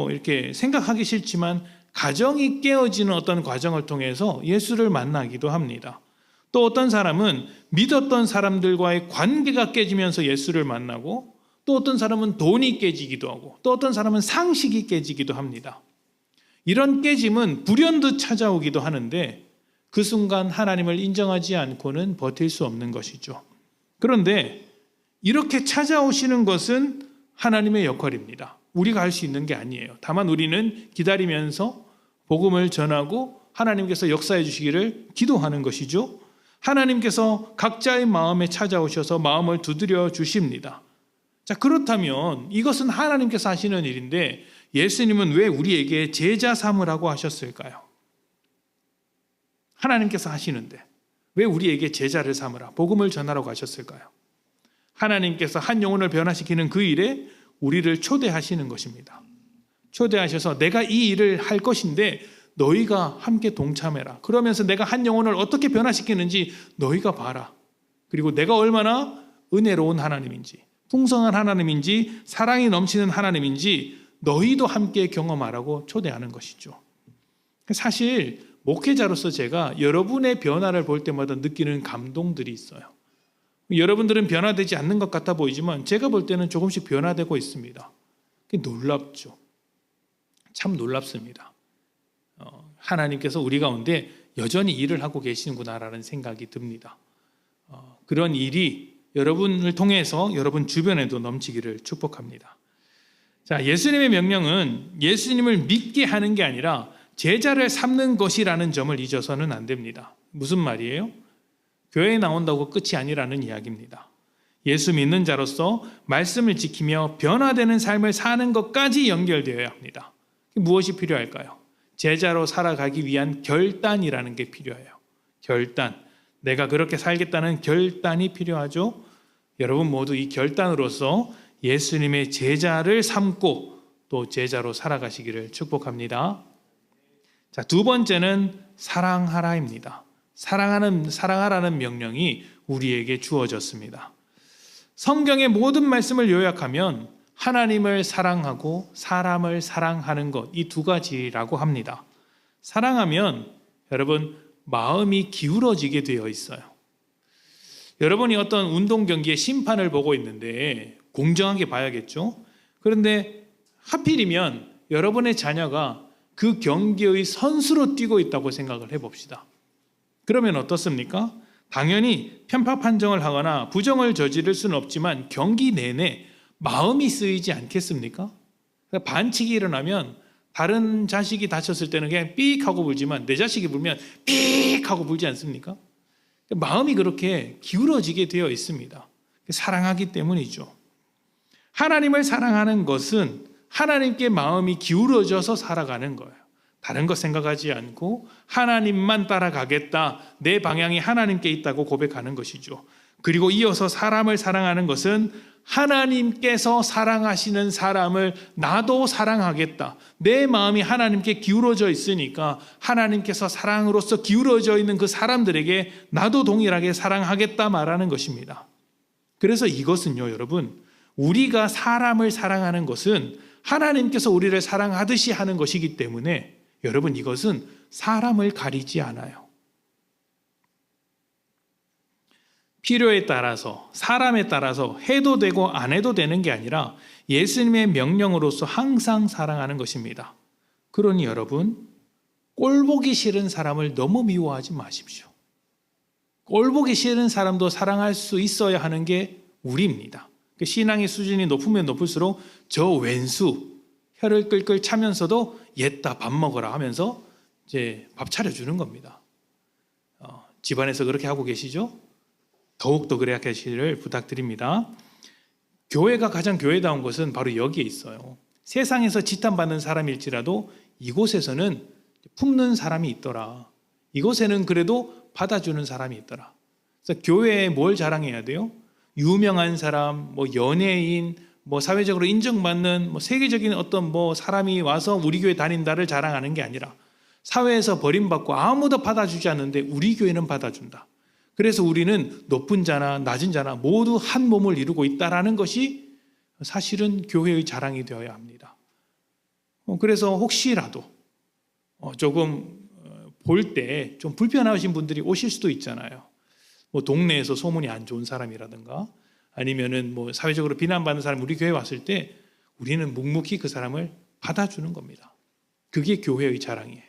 이렇게 생각하기 싫지만 가정이 깨어지는 어떤 과정을 통해서 예수를 만나기도 합니다. 또 어떤 사람은 믿었던 사람들과의 관계가 깨지면서 예수를 만나고, 또 어떤 사람은 돈이 깨지기도 하고, 또 어떤 사람은 상식이 깨지기도 합니다. 이런 깨짐은 불현듯 찾아오기도 하는데 그 순간 하나님을 인정하지 않고는 버틸 수 없는 것이죠. 그런데 이렇게 찾아오시는 것은 하나님의 역할입니다. 우리가 할 수 있는 게 아니에요. 다만 우리는 기다리면서 복음을 전하고 하나님께서 역사해 주시기를 기도하는 것이죠. 하나님께서 각자의 마음에 찾아오셔서 마음을 두드려 주십니다. 자, 그렇다면 이것은 하나님께서 하시는 일인데 예수님은 왜 우리에게 제자 삼으라고 하셨을까요? 하나님께서 하시는데 왜 우리에게 제자를 삼으라, 복음을 전하라고 하셨을까요? 하나님께서 한 영혼을 변화시키는 그 일에 우리를 초대하시는 것입니다. 초대하셔서 내가 이 일을 할 것인데 너희가 함께 동참해라. 그러면서 내가 한 영혼을 어떻게 변화시키는지 너희가 봐라. 그리고 내가 얼마나 은혜로운 하나님인지, 풍성한 하나님인지, 사랑이 넘치는 하나님인지 너희도 함께 경험하라고 초대하는 것이죠. 사실 목회자로서 제가 여러분의 변화를 볼 때마다 느끼는 감동들이 있어요. 여러분들은 변화되지 않는 것 같아 보이지만 제가 볼 때는 조금씩 변화되고 있습니다. 놀랍죠. 참 놀랍습니다. 하나님께서 우리 가운데 여전히 일을 하고 계시는구나라는 생각이 듭니다. 그런 일이 여러분을 통해서 여러분 주변에도 넘치기를 축복합니다. 자, 예수님의 명령은 예수님을 믿게 하는 게 아니라 제자를 삼는 것이라는 점을 잊어서는 안 됩니다. 무슨 말이에요? 교회에 나온다고 끝이 아니라는 이야기입니다. 예수 믿는 자로서 말씀을 지키며 변화되는 삶을 사는 것까지 연결되어야 합니다. 무엇이 필요할까요? 제자로 살아가기 위한 결단이라는 게 필요해요. 결단. 내가 그렇게 살겠다는 결단이 필요하죠. 여러분 모두 이 결단으로서 예수님의 제자를 삼고 또 제자로 살아가시기를 축복합니다. 자, 두 번째는 사랑하라입니다. 사랑하라는 명령이 우리에게 주어졌습니다. 성경의 모든 말씀을 요약하면 하나님을 사랑하고 사람을 사랑하는 것, 이 두 가지라고 합니다. 사랑하면 여러분 마음이 기울어지게 되어 있어요. 여러분이 어떤 운동 경기의 심판을 보고 있는데 공정하게 봐야겠죠. 그런데 하필이면 여러분의 자녀가 그 경기의 선수로 뛰고 있다고 생각을 해봅시다. 그러면 어떻습니까? 당연히 편파 판정을 하거나 부정을 저지를 수는 없지만 경기 내내 마음이 쓰이지 않겠습니까? 반칙이 일어나면 다른 자식이 다쳤을 때는 그냥 삑 하고 불지만 내 자식이 불면 삑 하고 불지 않습니까? 마음이 그렇게 기울어지게 되어 있습니다. 사랑하기 때문이죠. 하나님을 사랑하는 것은 하나님께 마음이 기울어져서 살아가는 거예요. 다른 것 생각하지 않고 하나님만 따라가겠다, 내 방향이 하나님께 있다고 고백하는 것이죠. 그리고 이어서 사람을 사랑하는 것은 하나님께서 사랑하시는 사람을 나도 사랑하겠다. 내 마음이 하나님께 기울어져 있으니까 하나님께서 사랑으로서 기울어져 있는 그 사람들에게 나도 동일하게 사랑하겠다 말하는 것입니다. 그래서 이것은요, 여러분, 우리가 사람을 사랑하는 것은 하나님께서 우리를 사랑하듯이 하는 것이기 때문에 여러분, 이것은 사람을 가리지 않아요. 필요에 따라서, 사람에 따라서 해도 되고 안 해도 되는 게 아니라 예수님의 명령으로서 항상 사랑하는 것입니다. 그러니 여러분, 꼴보기 싫은 사람을 너무 미워하지 마십시오. 꼴보기 싫은 사람도 사랑할 수 있어야 하는 게 우리입니다. 신앙의 수준이 높으면 높을수록 저 왼수, 혀를 끌끌 차면서도 옛다 밥 먹어라 하면서 이제 밥 차려주는 겁니다. 집안에서 그렇게 하고 계시죠? 더욱더 그래야 하시기를 부탁드립니다. 교회가 가장 교회다운 것은 바로 여기에 있어요. 세상에서 지탄받는 사람일지라도 이곳에서는 품는 사람이 있더라. 이곳에는 그래도 받아주는 사람이 있더라. 그래서 교회에 뭘 자랑해야 돼요? 유명한 사람, 연예인, 사회적으로 인정받는 세계적인 어떤 사람이 와서 우리 교회 다닌다를 자랑하는 게 아니라 사회에서 버림받고 아무도 받아주지 않는데 우리 교회는 받아준다. 그래서 우리는 높은 자나 낮은 자나 모두 한 몸을 이루고 있다라는 것이 사실은 교회의 자랑이 되어야 합니다. 그래서 혹시라도 조금 볼 때 좀 불편하신 분들이 오실 수도 있잖아요. 뭐 동네에서 소문이 안 좋은 사람이라든가 아니면은 뭐 사회적으로 비난받는 사람 우리 교회 왔을 때 우리는 묵묵히 그 사람을 받아주는 겁니다. 그게 교회의 자랑이에요.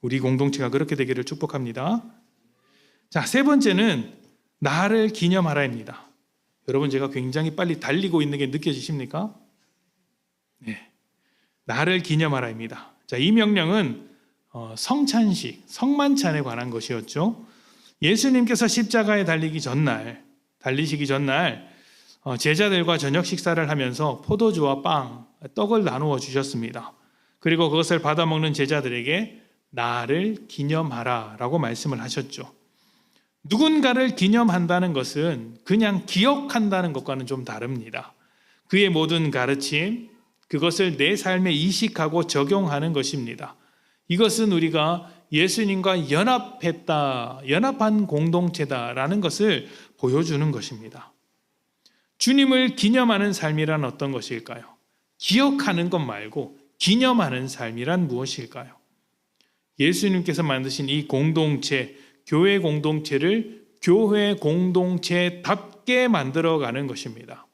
우리 공동체가 그렇게 되기를 축복합니다. 자, 세 번째는 나를 기념하라입니다. 여러분 제가 굉장히 빨리 달리고 있는 게 느껴지십니까? 네, 나를 기념하라입니다. 자, 이 명령은 성찬식, 성만찬에 관한 것이었죠. 예수님께서 십자가에 달리시기 전날 제자들과 저녁 식사를 하면서 포도주와 빵, 떡을 나누어 주셨습니다. 그리고 그것을 받아먹는 제자들에게 나를 기념하라라고 말씀을 하셨죠. 누군가를 기념한다는 것은 그냥 기억한다는 것과는 좀 다릅니다. 그의 모든 가르침, 그것을 내 삶에 이식하고 적용하는 것입니다. 이것은 우리가 예수님과 연합한 공동체다라는 것을 보여주는 것입니다. 주님을 기념하는 삶이란 어떤 것일까요? 기억하는 것 말고 기념하는 삶이란 무엇일까요? 예수님께서 만드신 이 공동체, 교회 공동체를 교회 공동체답게 만들어가는 것입니다.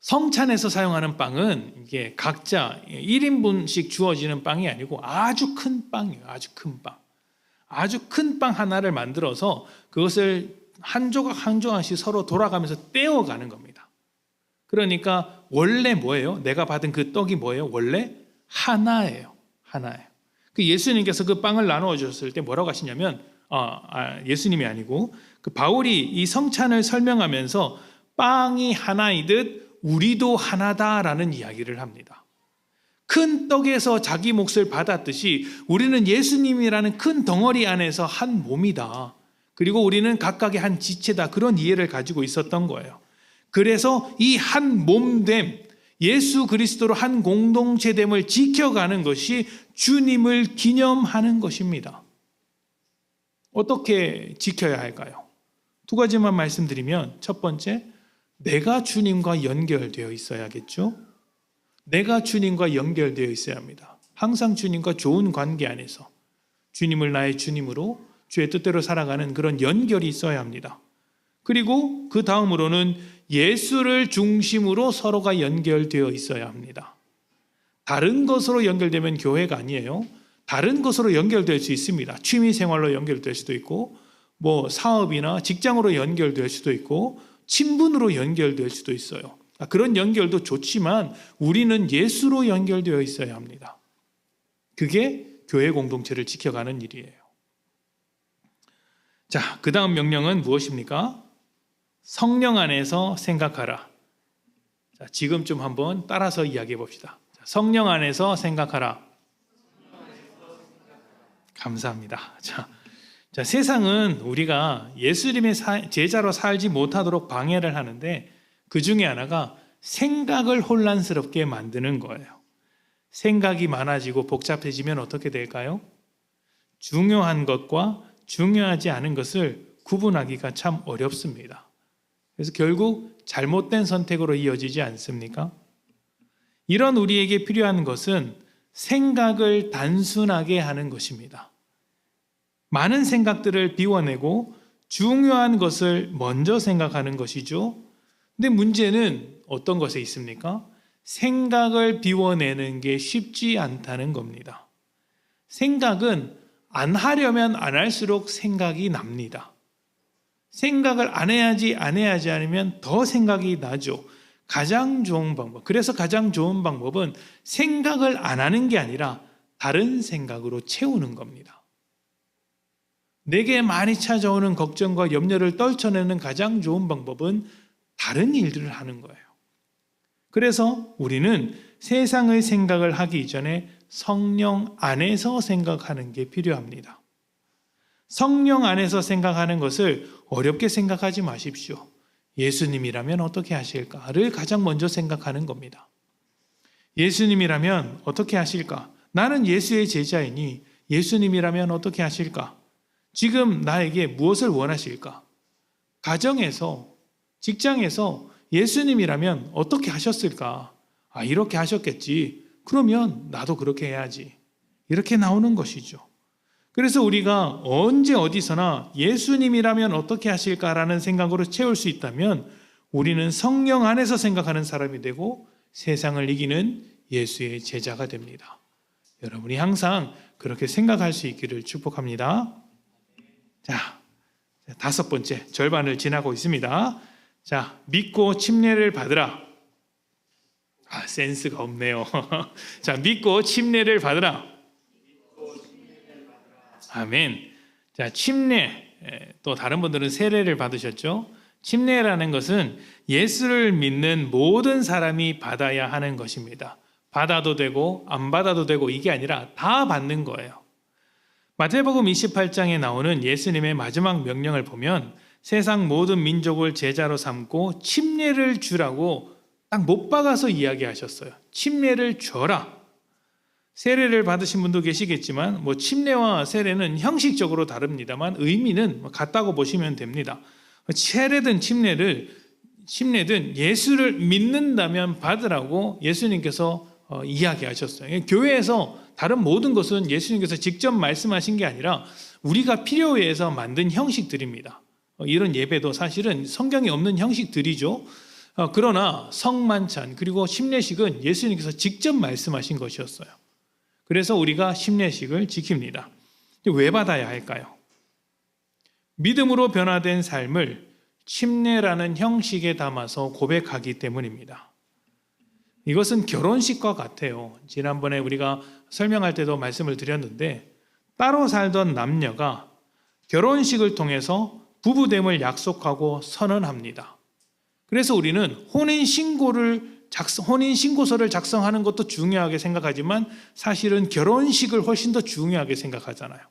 성찬에서 사용하는 빵은 이게 각자 1인분씩 주어지는 빵이 아니고 아주 큰 빵이에요. 아주 큰 빵. 아주 큰 빵 하나를 만들어서 그것을 한 조각 한 조각씩 서로 돌아가면서 떼어가는 겁니다. 그러니까 원래 뭐예요? 내가 받은 그 떡이 뭐예요? 원래 하나예요. 하나예요. 그 예수님께서 그 빵을 나누어 주셨을 때 뭐라고 하시냐면 예수님이 아니고 그 바울이 이 성찬을 설명하면서 빵이 하나이듯 우리도 하나다라는 이야기를 합니다. 큰 떡에서 자기 몫을 받았듯이 우리는 예수님이라는 큰 덩어리 안에서 한 몸이다. 그리고 우리는 각각의 한 지체다. 그런 이해를 가지고 있었던 거예요. 그래서 이 한 몸됨, 예수 그리스도로 한 공동체됨을 지켜가는 것이 주님을 기념하는 것입니다. 어떻게 지켜야 할까요? 두 가지만 말씀드리면 첫 번째, 내가 주님과 연결되어 있어야겠죠. 내가 주님과 연결되어 있어야 합니다. 항상 주님과 좋은 관계 안에서 주님을 나의 주님으로 주의 뜻대로 살아가는 그런 연결이 있어야 합니다. 그리고 그 다음으로는 예수를 중심으로 서로가 연결되어 있어야 합니다. 다른 것으로 연결되면 교회가 아니에요. 다른 것으로 연결될 수 있습니다. 취미 생활로 연결될 수도 있고 뭐 사업이나 직장으로 연결될 수도 있고 친분으로 연결될 수도 있어요. 그런 연결도 좋지만 우리는 예수로 연결되어 있어야 합니다. 그게 교회 공동체를 지켜가는 일이에요. 자, 그 다음 명령은 무엇입니까? 성령 안에서 생각하라. 자, 지금쯤 한번 따라서 이야기해 봅시다. 성령 안에서 생각하라. 감사합니다. 자, 세상은 우리가 예수님의 제자로 살지 못하도록 방해를 하는데 그 중에 하나가 생각을 혼란스럽게 만드는 거예요. 생각이 많아지고 복잡해지면 어떻게 될까요? 중요한 것과 중요하지 않은 것을 구분하기가 참 어렵습니다. 그래서 결국 잘못된 선택으로 이어지지 않습니까? 이런 우리에게 필요한 것은 생각을 단순하게 하는 것입니다. 많은 생각들을 비워내고 중요한 것을 먼저 생각하는 것이죠. 근데 문제는 어떤 것에 있습니까? 생각을 비워내는 게 쉽지 않다는 겁니다. 생각은 안 하려면 안 할수록 생각이 납니다. 생각을 안 해야지 않으면 더 생각이 나죠. 가장 좋은 방법. 그래서 가장 좋은 방법은 생각을 안 하는 게 아니라 다른 생각으로 채우는 겁니다. 내게 많이 찾아오는 걱정과 염려를 떨쳐내는 가장 좋은 방법은 다른 일들을 하는 거예요. 그래서 우리는 세상의 생각을 하기 이전에 성령 안에서 생각하는 게 필요합니다. 성령 안에서 생각하는 것을 어렵게 생각하지 마십시오. 예수님이라면 어떻게 하실까를 가장 먼저 생각하는 겁니다. 예수님이라면 어떻게 하실까? 나는 예수의 제자이니 예수님이라면 어떻게 하실까? 지금 나에게 무엇을 원하실까? 가정에서, 직장에서 예수님이라면 어떻게 하셨을까? 이렇게 하셨겠지. 그러면 나도 그렇게 해야지. 이렇게 나오는 것이죠. 그래서 우리가 언제 어디서나 예수님이라면 어떻게 하실까라는 생각으로 채울 수 있다면 우리는 성령 안에서 생각하는 사람이 되고 세상을 이기는 예수의 제자가 됩니다. 여러분이 항상 그렇게 생각할 수 있기를 축복합니다. 자, 5번째, 절반을 지나고 있습니다. 자, 믿고 침례를 받으라. 센스가 없네요. 자, 믿고 침례를 받으라. 아멘. 자, 침례. 또 다른 분들은 세례를 받으셨죠? 침례라는 것은 예수를 믿는 모든 사람이 받아야 하는 것입니다. 받아도 되고 안 받아도 되고 이게 아니라 다 받는 거예요. 마태복음 28장에 나오는 예수님의 마지막 명령을 보면 세상 모든 민족을 제자로 삼고 침례를 주라고 딱 못 박아서 이야기하셨어요. 침례를 줘라. 세례를 받으신 분도 계시겠지만 침례와 세례는 형식적으로 다릅니다만 의미는 같다고 보시면 됩니다. 세례든 침례든 예수를 믿는다면 받으라고 예수님께서 이야기하셨어요. 교회에서 다른 모든 것은 예수님께서 직접 말씀하신 게 아니라 우리가 필요에 의해서 만든 형식들입니다. 이런 예배도 사실은 성경에 없는 형식들이죠. 그러나 성만찬 그리고 침례식은 예수님께서 직접 말씀하신 것이었어요. 그래서 우리가 침례식을 지킵니다. 왜 받아야 할까요? 믿음으로 변화된 삶을 침례라는 형식에 담아서 고백하기 때문입니다. 이것은 결혼식과 같아요. 지난번에 우리가 설명할 때도 말씀을 드렸는데 따로 살던 남녀가 결혼식을 통해서 부부됨을 약속하고 선언합니다. 그래서 우리는 혼인신고서를 작성하는 것도 중요하게 생각하지만 사실은 결혼식을 훨씬 더 중요하게 생각하잖아요.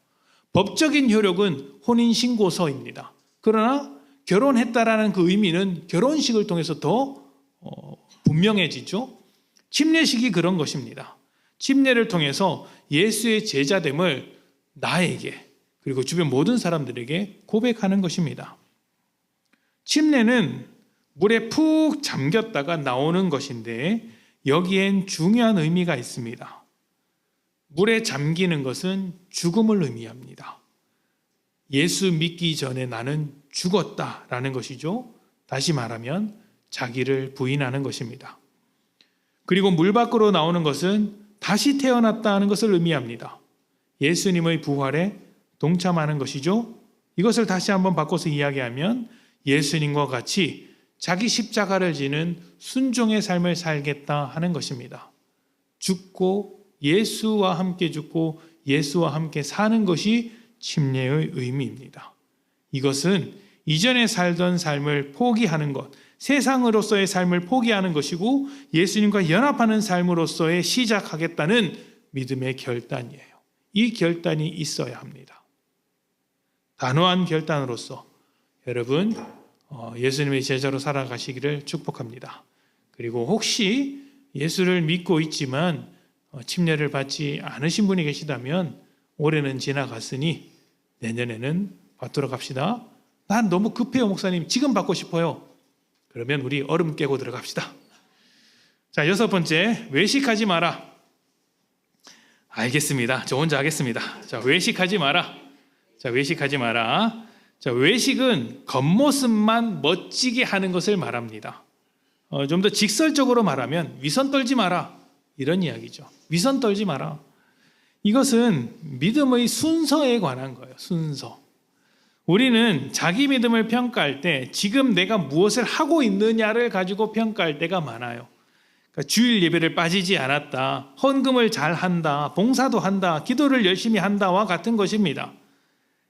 법적인 효력은 혼인신고서입니다. 그러나 결혼했다라는 그 의미는 결혼식을 통해서 더 분명해지죠. 침례식이 그런 것입니다. 침례를 통해서 예수의 제자됨을 나에게 그리고 주변 모든 사람들에게 고백하는 것입니다. 침례는 물에 푹 잠겼다가 나오는 것인데 여기엔 중요한 의미가 있습니다. 물에 잠기는 것은 죽음을 의미합니다. 예수 믿기 전에 나는 죽었다라는 것이죠. 다시 말하면 자기를 부인하는 것입니다. 그리고 물 밖으로 나오는 것은 다시 태어났다는 것을 의미합니다. 예수님의 부활에 동참하는 것이죠. 이것을 다시 한번 바꿔서 이야기하면 예수님과 같이 자기 십자가를 지는 순종의 삶을 살겠다 하는 것입니다. 죽고 예수와 함께 죽고 예수와 함께 사는 것이 침례의 의미입니다. 이것은 이전에 살던 삶을 포기하는 것, 세상으로서의 삶을 포기하는 것이고 예수님과 연합하는 삶으로서의 시작하겠다는 믿음의 결단이에요. 이 결단이 있어야 합니다. 단호한 결단으로서 여러분 예수님의 제자로 살아가시기를 축복합니다. 그리고 혹시 예수를 믿고 있지만 침례를 받지 않으신 분이 계시다면 올해는 지나갔으니 내년에는 받도록 합시다. 난 너무 급해요 목사님. 지금 받고 싶어요. 그러면 우리 얼음 깨고 들어갑시다. 자, 6번째, 외식하지 마라. 알겠습니다. 저 혼자 하겠습니다. 자, 외식하지 마라. 자, 외식은 겉모습만 멋지게 하는 것을 말합니다. 좀 더 직설적으로 말하면 위선 떨지 마라. 이런 이야기죠. 위선 떨지 마라. 이것은 믿음의 순서에 관한 거예요. 순서. 우리는 자기 믿음을 평가할 때 지금 내가 무엇을 하고 있느냐를 가지고 평가할 때가 많아요. 그러니까 주일 예배를 빠지지 않았다. 헌금을 잘 한다. 봉사도 한다. 기도를 열심히 한다와 같은 것입니다.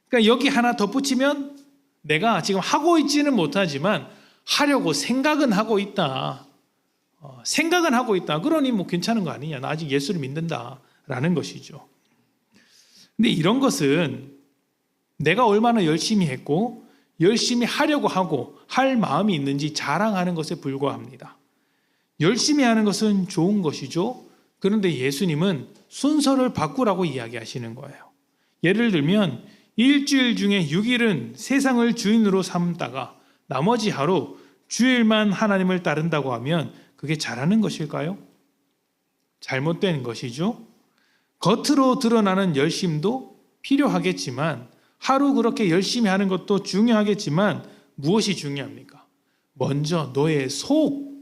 그러니까 여기 하나 덧붙이면 내가 지금 하고 있지는 못하지만 하려고 생각은 하고 있다. 생각은 하고 있다. 그러니 괜찮은 거 아니냐. 나 아직 예수를 믿는다라는 것이죠. 근데 이런 것은 내가 얼마나 열심히 했고 열심히 하려고 하고 할 마음이 있는지 자랑하는 것에 불과합니다. 열심히 하는 것은 좋은 것이죠. 그런데 예수님은 순서를 바꾸라고 이야기하시는 거예요. 예를 들면 일주일 중에 6일은 세상을 주인으로 삼다가 나머지 하루 주일만 하나님을 따른다고 하면 그게 잘하는 것일까요? 잘못된 것이죠. 겉으로 드러나는 열심도 필요하겠지만, 하루 그렇게 열심히 하는 것도 중요하겠지만, 무엇이 중요합니까? 먼저 너의 속,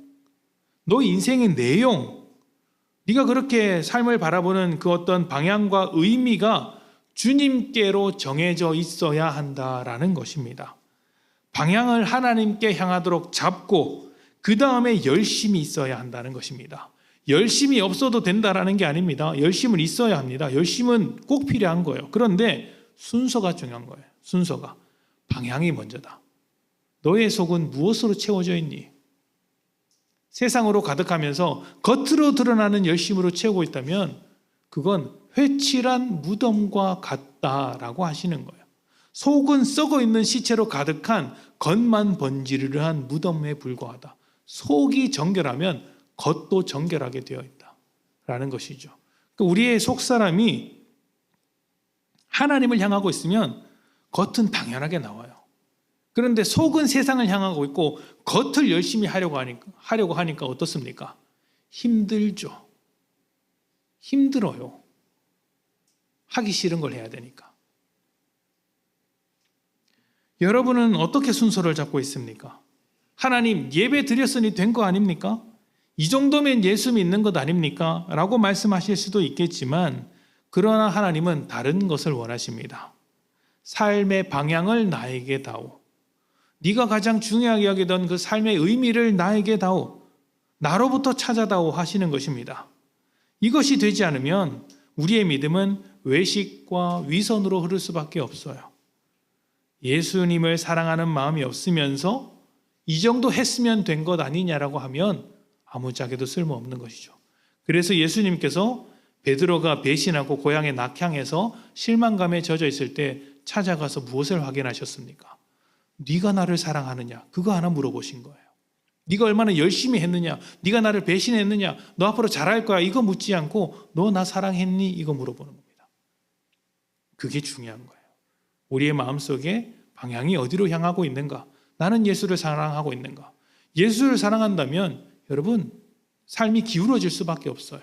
너 인생의 내용, 네가 그렇게 삶을 바라보는 그 어떤 방향과 의미가 주님께로 정해져 있어야 한다라는 것입니다. 방향을 하나님께 향하도록 잡고 그 다음에 열심히 있어야 한다는 것입니다. 열심이 없어도 된다라는 게 아닙니다. 열심은 있어야 합니다. 열심은 꼭 필요한 거예요. 그런데 순서가 중요한 거예요. 순서가. 방향이 먼저다. 너의 속은 무엇으로 채워져 있니? 세상으로 가득하면서 겉으로 드러나는 열심으로 채우고 있다면 그건 회칠한 무덤과 같다라고 하시는 거예요. 속은 썩어 있는 시체로 가득한 겉만 번지르르한 무덤에 불과하다. 속이 정결하면 겉도 정결하게 되어 있다라는 것이죠. 우리의 속 사람이 하나님을 향하고 있으면 겉은 당연하게 나와요. 그런데 속은 세상을 향하고 있고 겉을 열심히 하려고 하니까 어떻습니까? 힘들죠. 힘들어요. 하기 싫은 걸 해야 되니까. 여러분은 어떻게 순서를 잡고 있습니까? 하나님, 예배 드렸으니 된 거 아닙니까? 이 정도면 예수 믿는 것 아닙니까? 라고 말씀하실 수도 있겠지만, 그러나 하나님은 다른 것을 원하십니다. 삶의 방향을 나에게 다오. 네가 가장 중요하게 여기던 그 삶의 의미를 나에게 다오. 나로부터 찾아다오 하시는 것입니다. 이것이 되지 않으면 우리의 믿음은 외식과 위선으로 흐를 수밖에 없어요. 예수님을 사랑하는 마음이 없으면서 이 정도 했으면 된 것 아니냐라고 하면 아무짝에도 쓸모없는 것이죠. 그래서 예수님께서 베드로가 배신하고 고향에 낙향해서 실망감에 젖어 있을 때 찾아가서 무엇을 확인하셨습니까? 네가 나를 사랑하느냐? 그거 하나 물어보신 거예요. 네가 얼마나 열심히 했느냐? 네가 나를 배신했느냐? 너 앞으로 잘할 거야? 이거 묻지 않고 너 나 사랑했니? 이거 물어보는 겁니다. 그게 중요한 거예요. 우리의 마음속에 방향이 어디로 향하고 있는가? 나는 예수를 사랑하고 있는가? 예수를 사랑한다면 여러분 삶이 기울어질 수밖에 없어요.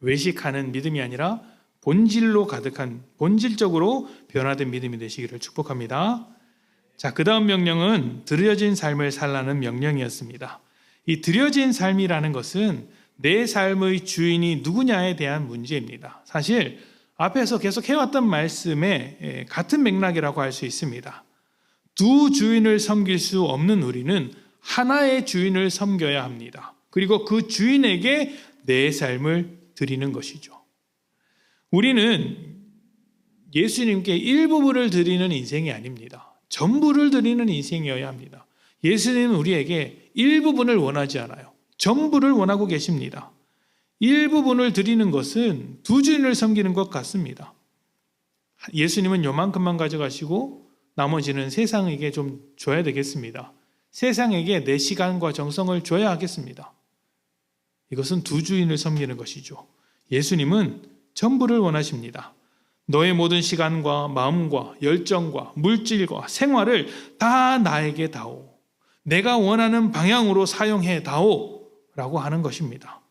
외식하는 믿음이 아니라 본질로 가득한, 본질적으로 변화된 믿음이 되시기를 축복합니다. 자, 그 다음 명령은 드려진 삶을 살라는 명령이었습니다. 이 드려진 삶이라는 것은 내 삶의 주인이 누구냐에 대한 문제입니다. 사실 앞에서 계속 해왔던 말씀에 같은 맥락이라고 할 수 있습니다. 두 주인을 섬길 수 없는 우리는 하나의 주인을 섬겨야 합니다. 그리고 그 주인에게 내 삶을 드리는 것이죠. 우리는 예수님께 일부분을 드리는 인생이 아닙니다. 전부를 드리는 인생이어야 합니다. 예수님은 우리에게 일부분을 원하지 않아요. 전부를 원하고 계십니다. 일부분을 드리는 것은 두 주인을 섬기는 것 같습니다. 예수님은 요만큼만 가져가시고 나머지는 세상에게 좀 줘야 되겠습니다. 세상에게 내 시간과 정성을 줘야 하겠습니다. 이것은 두 주인을 섬기는 것이죠. 예수님은 전부를 원하십니다. 너의 모든 시간과 마음과 열정과 물질과 생활을 다 나에게 다오. 내가 원하는 방향으로 사용해 다오 라고 하는 것입니다.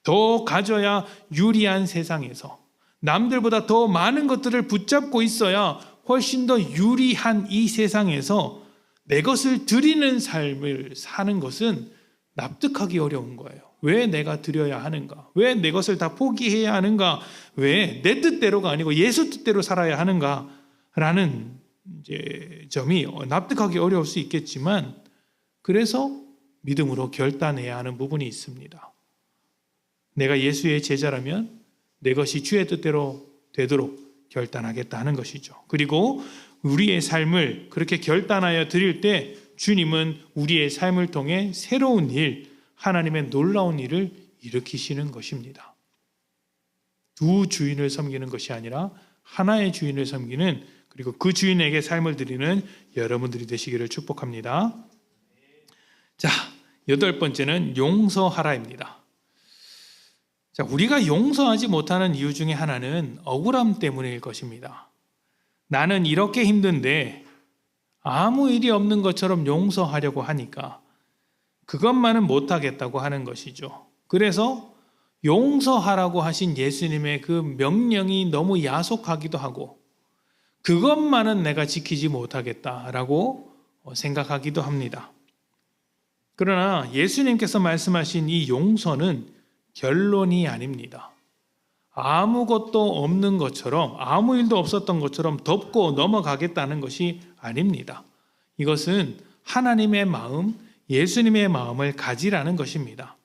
더 가져야 유리한 세상에서 남들보다 더 많은 것들을 붙잡고 있어야 훨씬 더 유리한 이 세상에서 내 것을 드리는 삶을 사는 것은 납득하기 어려운 거예요. 왜 내가 드려야 하는가? 왜 내 것을 다 포기해야 하는가? 왜 내 뜻대로가 아니고 예수 뜻대로 살아야 하는가? 라는 점이 납득하기 어려울 수 있겠지만 그래서 믿음으로 결단해야 하는 부분이 있습니다. 내가 예수의 제자라면 내 것이 주의 뜻대로 되도록 결단하겠다 하는 것이죠. 그리고 우리의 삶을 그렇게 결단하여 드릴 때 주님은 우리의 삶을 통해 새로운 일, 하나님의 놀라운 일을 일으키시는 것입니다. 두 주인을 섬기는 것이 아니라 하나의 주인을 섬기는, 그리고 그 주인에게 삶을 드리는 여러분들이 되시기를 축복합니다. 자, 8번째는 용서하라입니다. 자, 우리가 용서하지 못하는 이유 중에 하나는 억울함 때문일 것입니다. 나는 이렇게 힘든데 아무 일이 없는 것처럼 용서하려고 하니까 그것만은 못하겠다고 하는 것이죠. 그래서 용서하라고 하신 예수님의 그 명령이 너무 야속하기도 하고 그것만은 내가 지키지 못하겠다라고 생각하기도 합니다. 그러나 예수님께서 말씀하신 이 용서는 결론이 아닙니다. 아무것도 없는 것처럼, 아무 일도 없었던 것처럼 덮고 넘어가겠다는 것이 아닙니다. 이것은 하나님의 마음, 예수님의 마음을 가지라는 것입니다.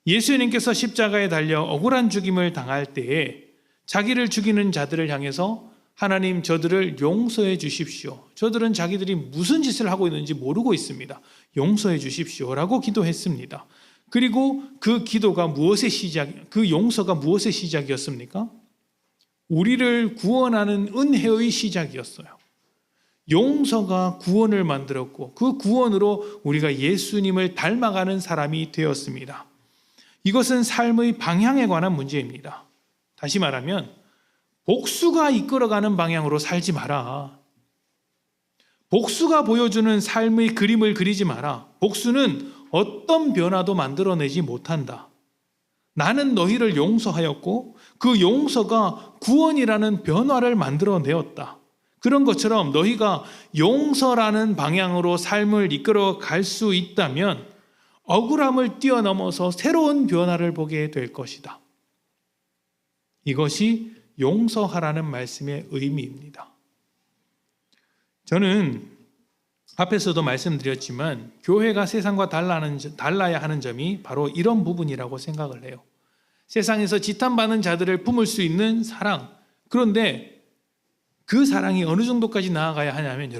예수님께서 십자가에 달려 억울한 죽임을 당할 때에 자기를 죽이는 자들을 향해서 하나님, 저들을 용서해 주십시오. 저들은 자기들이 무슨 짓을 하고 있는지 모르고 있습니다. 용서해 주십시오라고 기도했습니다. 그리고 그 기도가 그 용서가 무엇의 시작이었습니까? 우리를 구원하는 은혜의 시작이었어요. 용서가 구원을 만들었고 그 구원으로 우리가 예수님을 닮아가는 사람이 되었습니다. 이것은 삶의 방향에 관한 문제입니다. 다시 말하면 복수가 이끌어가는 방향으로 살지 마라. 복수가 보여주는 삶의 그림을 그리지 마라. 복수는 어떤 변화도 만들어내지 못한다. 나는 너희를 용서하였고 그 용서가 구원이라는 변화를 만들어내었다. 그런 것처럼 너희가 용서라는 방향으로 삶을 이끌어 갈 수 있다면 억울함을 뛰어넘어서 새로운 변화를 보게 될 것이다. 이것이 용서하라는 말씀의 의미입니다. 저는 앞에서도 말씀드렸지만 교회가 세상과 달라야 하는 점이 바로 이런 부분이라고 생각을 해요. 세상에서 지탄받는 자들을 품을 수 있는 사랑. 그런데 그 사랑이 어느 정도까지 나아가야 하냐면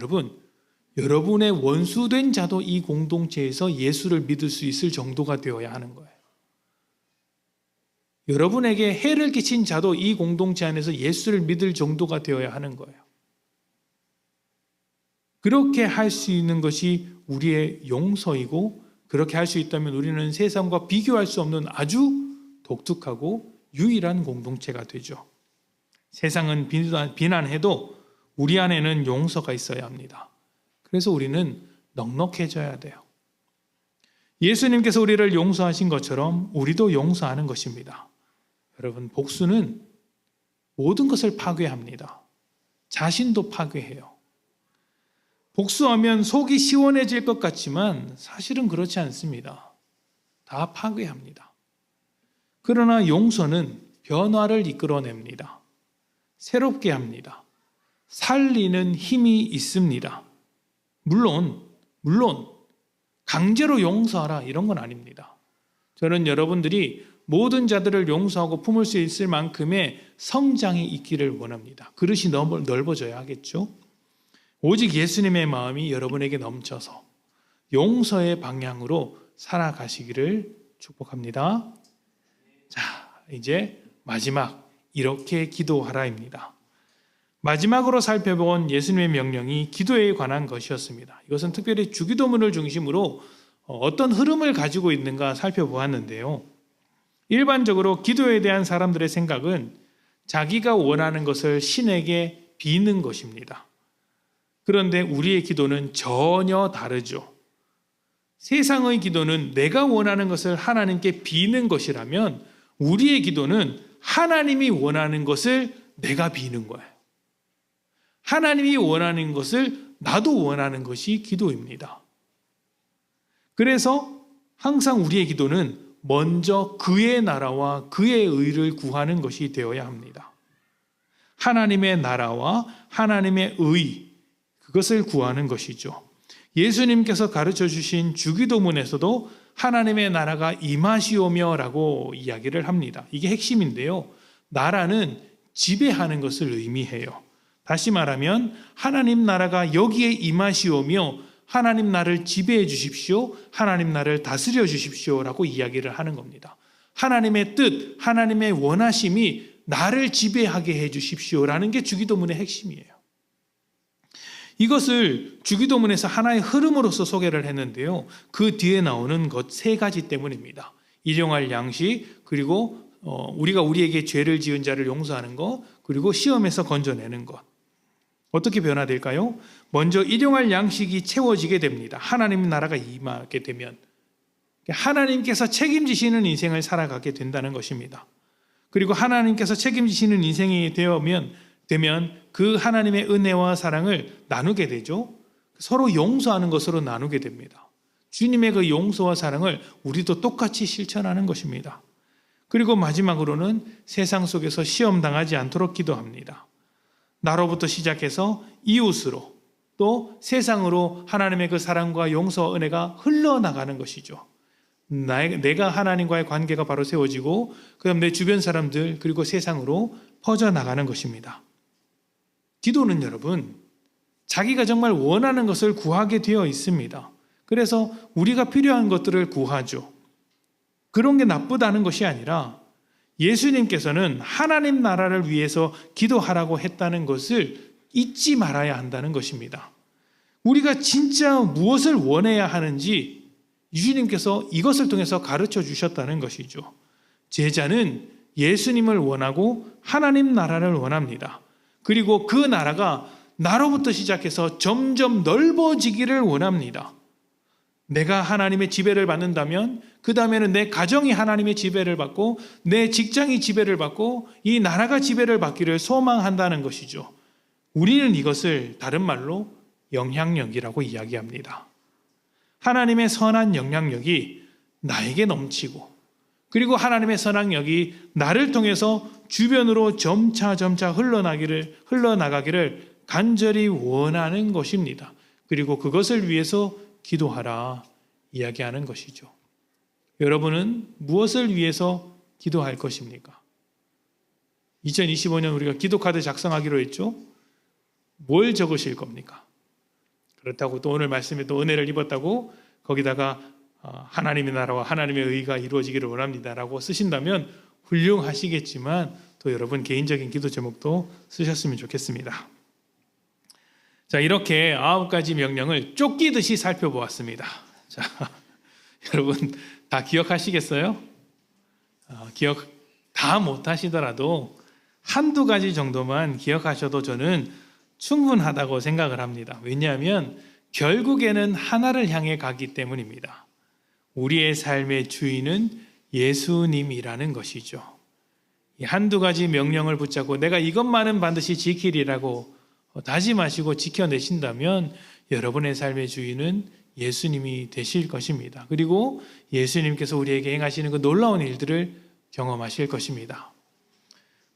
여러분의 원수된 자도 이 공동체에서 예수를 믿을 수 있을 정도가 되어야 하는 거예요. 여러분에게 해를 끼친 자도 이 공동체 안에서 예수를 믿을 정도가 되어야 하는 거예요. 그렇게 할 수 있는 것이 우리의 용서이고 그렇게 할 수 있다면 우리는 세상과 비교할 수 없는 아주 독특하고 유일한 공동체가 되죠. 세상은 비난해도 우리 안에는 용서가 있어야 합니다. 그래서 우리는 넉넉해져야 돼요. 예수님께서 우리를 용서하신 것처럼 우리도 용서하는 것입니다. 여러분, 복수는 모든 것을 파괴합니다. 자신도 파괴해요. 복수하면 속이 시원해질 것 같지만 사실은 그렇지 않습니다. 다 파괴합니다. 그러나 용서는 변화를 이끌어냅니다. 새롭게 합니다. 살리는 힘이 있습니다. 물론 강제로 용서하라 이런 건 아닙니다. 저는 여러분들이 모든 자들을 용서하고 품을 수 있을 만큼의 성장이 있기를 원합니다. 그릇이 넓어져야 하겠죠. 오직 예수님의 마음이 여러분에게 넘쳐서 용서의 방향으로 살아가시기를 축복합니다. 자, 이제 마지막 이렇게 기도하라입니다. 마지막으로 살펴본 예수님의 명령이 기도에 관한 것이었습니다. 이것은 특별히 주기도문을 중심으로 어떤 흐름을 가지고 있는가 살펴보았는데요. 일반적으로 기도에 대한 사람들의 생각은 자기가 원하는 것을 신에게 비는 것입니다. 그런데 우리의 기도는 전혀 다르죠. 세상의 기도는 내가 원하는 것을 하나님께 비는 것이라면 우리의 기도는 하나님이 원하는 것을 내가 비는 거예요. 하나님이 원하는 것을 나도 원하는 것이 기도입니다. 그래서 항상 우리의 기도는 먼저 그의 나라와 그의 의를 구하는 것이 되어야 합니다. 하나님의 나라와 하나님의 의, 그것을 구하는 것이죠. 예수님께서 가르쳐 주신 주기도문에서도 하나님의 나라가 임하시오며 라고 이야기를 합니다. 이게 핵심인데요. 나라는 지배하는 것을 의미해요. 다시 말하면 하나님 나라가 여기에 임하시오며 하나님 나를 지배해 주십시오. 하나님 나를 다스려 주십시오 라고 이야기를 하는 겁니다. 하나님의 뜻, 하나님의 원하심이 나를 지배하게 해 주십시오라는 게 주기도문의 핵심이에요. 이것을 주기도문에서 하나의 흐름으로서 소개를 했는데요. 그 뒤에 나오는 것 세 가지 때문입니다. 일용할 양식, 그리고 우리가 우리에게 죄를 지은 자를 용서하는 것, 그리고 시험에서 건져내는 것. 어떻게 변화될까요? 먼저 일용할 양식이 채워지게 됩니다. 하나님 나라가 임하게 되면 하나님께서 책임지시는 인생을 살아가게 된다는 것입니다. 그리고 하나님께서 책임지시는 인생이 되면 그 하나님의 은혜와 사랑을 나누게 되죠. 서로 용서하는 것으로 나누게 됩니다. 주님의 그 용서와 사랑을 우리도 똑같이 실천하는 것입니다. 그리고 마지막으로는 세상 속에서 시험 당하지 않도록 기도합니다. 나로부터 시작해서 이웃으로 또 세상으로 하나님의 그 사랑과 용서와 은혜가 흘러나가는 것이죠. 내가 하나님과의 관계가 바로 세워지고 그다음 내 주변 사람들 그리고 세상으로 퍼져나가는 것입니다. 기도는 여러분 자기가 정말 원하는 것을 구하게 되어 있습니다. 그래서 우리가 필요한 것들을 구하죠. 그런 게 나쁘다는 것이 아니라 예수님께서는 하나님 나라를 위해서 기도하라고 했다는 것을 잊지 말아야 한다는 것입니다. 우리가 진짜 무엇을 원해야 하는지 예수님께서 이것을 통해서 가르쳐 주셨다는 것이죠. 제자는 예수님을 원하고 하나님 나라를 원합니다. 그리고 그 나라가 나로부터 시작해서 점점 넓어지기를 원합니다. 내가 하나님의 지배를 받는다면 그 다음에는 내 가정이 하나님의 지배를 받고 내 직장이 지배를 받고 이 나라가 지배를 받기를 소망한다는 것이죠. 우리는 이것을 다른 말로 영향력이라고 이야기합니다. 하나님의 선한 영향력이 나에게 넘치고 그리고 하나님의 선한 영이 나를 통해서 주변으로 점차 흘러나가기를 간절히 원하는 것입니다. 그리고 그것을 위해서 기도하라 이야기하는 것이죠. 여러분은 무엇을 위해서 기도할 것입니까? 2025년 우리가 기도카드 작성하기로 했죠? 뭘 적으실 겁니까? 그렇다고 또 오늘 말씀에 또 은혜를 입었다고 거기다가 하나님의 나라와 하나님의 의가 이루어지기를 원합니다라고 쓰신다면 훌륭하시겠지만 또 여러분 개인적인 기도 제목도 쓰셨으면 좋겠습니다. 자, 이렇게 9가지 명령을 쫓기듯이 살펴보았습니다. 자, 여러분 다 기억하시겠어요? 기억 다 못하시더라도 한두 가지 정도만 기억하셔도 저는 충분하다고 생각을 합니다. 왜냐하면 결국에는 하나를 향해 가기 때문입니다. 우리의 삶의 주인은 예수님이라는 것이죠. 이 한두 가지 명령을 붙잡고 내가 이것만은 반드시 지키리라고 다짐하시고 지켜내신다면 여러분의 삶의 주인은 예수님이 되실 것입니다. 그리고 예수님께서 우리에게 행하시는 그 놀라운 일들을 경험하실 것입니다.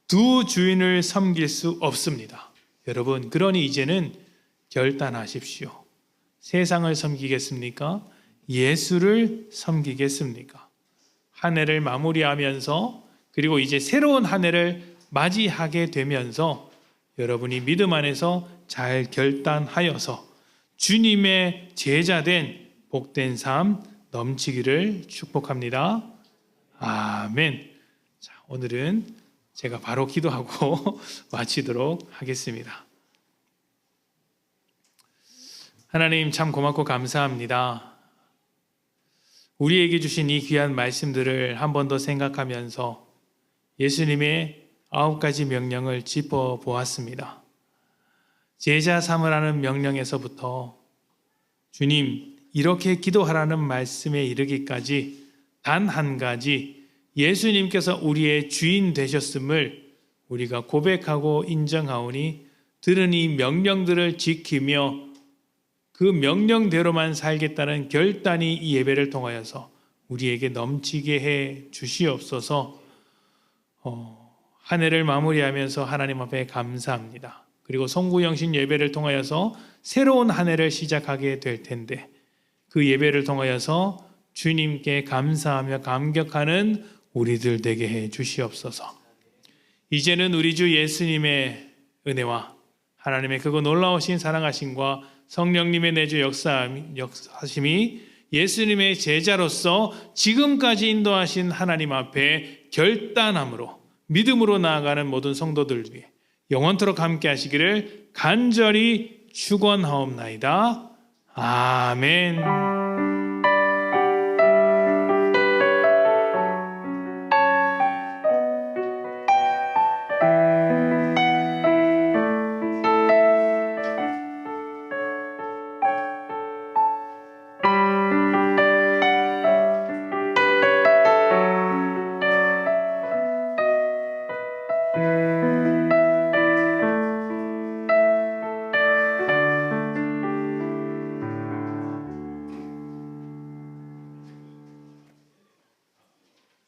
두 주인을 섬길 수 없습니다. 여러분, 그러니 이제는 결단하십시오. 세상을 섬기겠습니까? 예수를 섬기겠습니까? 한 해를 마무리하면서 그리고 이제 새로운 한 해를 맞이하게 되면서 여러분이 믿음 안에서 잘 결단하여서 주님의 제자된 복된 삶 넘치기를 축복합니다. 아멘. 자, 오늘은 제가 바로 기도하고 마치도록 하겠습니다. 하나님 참 고맙고 감사합니다. 우리에게 주신 이 귀한 말씀들을 한 번 더 생각하면서 예수님의 9가지 명령을 짚어보았습니다. 제자 삼으라는 명령에서부터 주님 이렇게 기도하라는 말씀에 이르기까지 단 한 가지 예수님께서 우리의 주인 되셨음을 우리가 고백하고 인정하오니 들은 이 명령들을 지키며 그 명령대로만 살겠다는 결단이 이 예배를 통하여서 우리에게 넘치게 해 주시옵소서. 한 해를 마무리하면서 하나님 앞에 감사합니다. 그리고 송구영신 예배를 통하여서 새로운 한 해를 시작하게 될 텐데 그 예배를 통하여서 주님께 감사하며 감격하는 우리들 되게 해 주시옵소서. 이제는 우리 주 예수님의 은혜와 하나님의 그거 놀라우신 사랑하심과 성령님의 내주 역사하심이 예수님의 제자로서 지금까지 인도하신 하나님 앞에 결단함으로 믿음으로 나아가는 모든 성도들 위해 영원토록 함께 하시기를 간절히 축원하옵나이다. 아멘.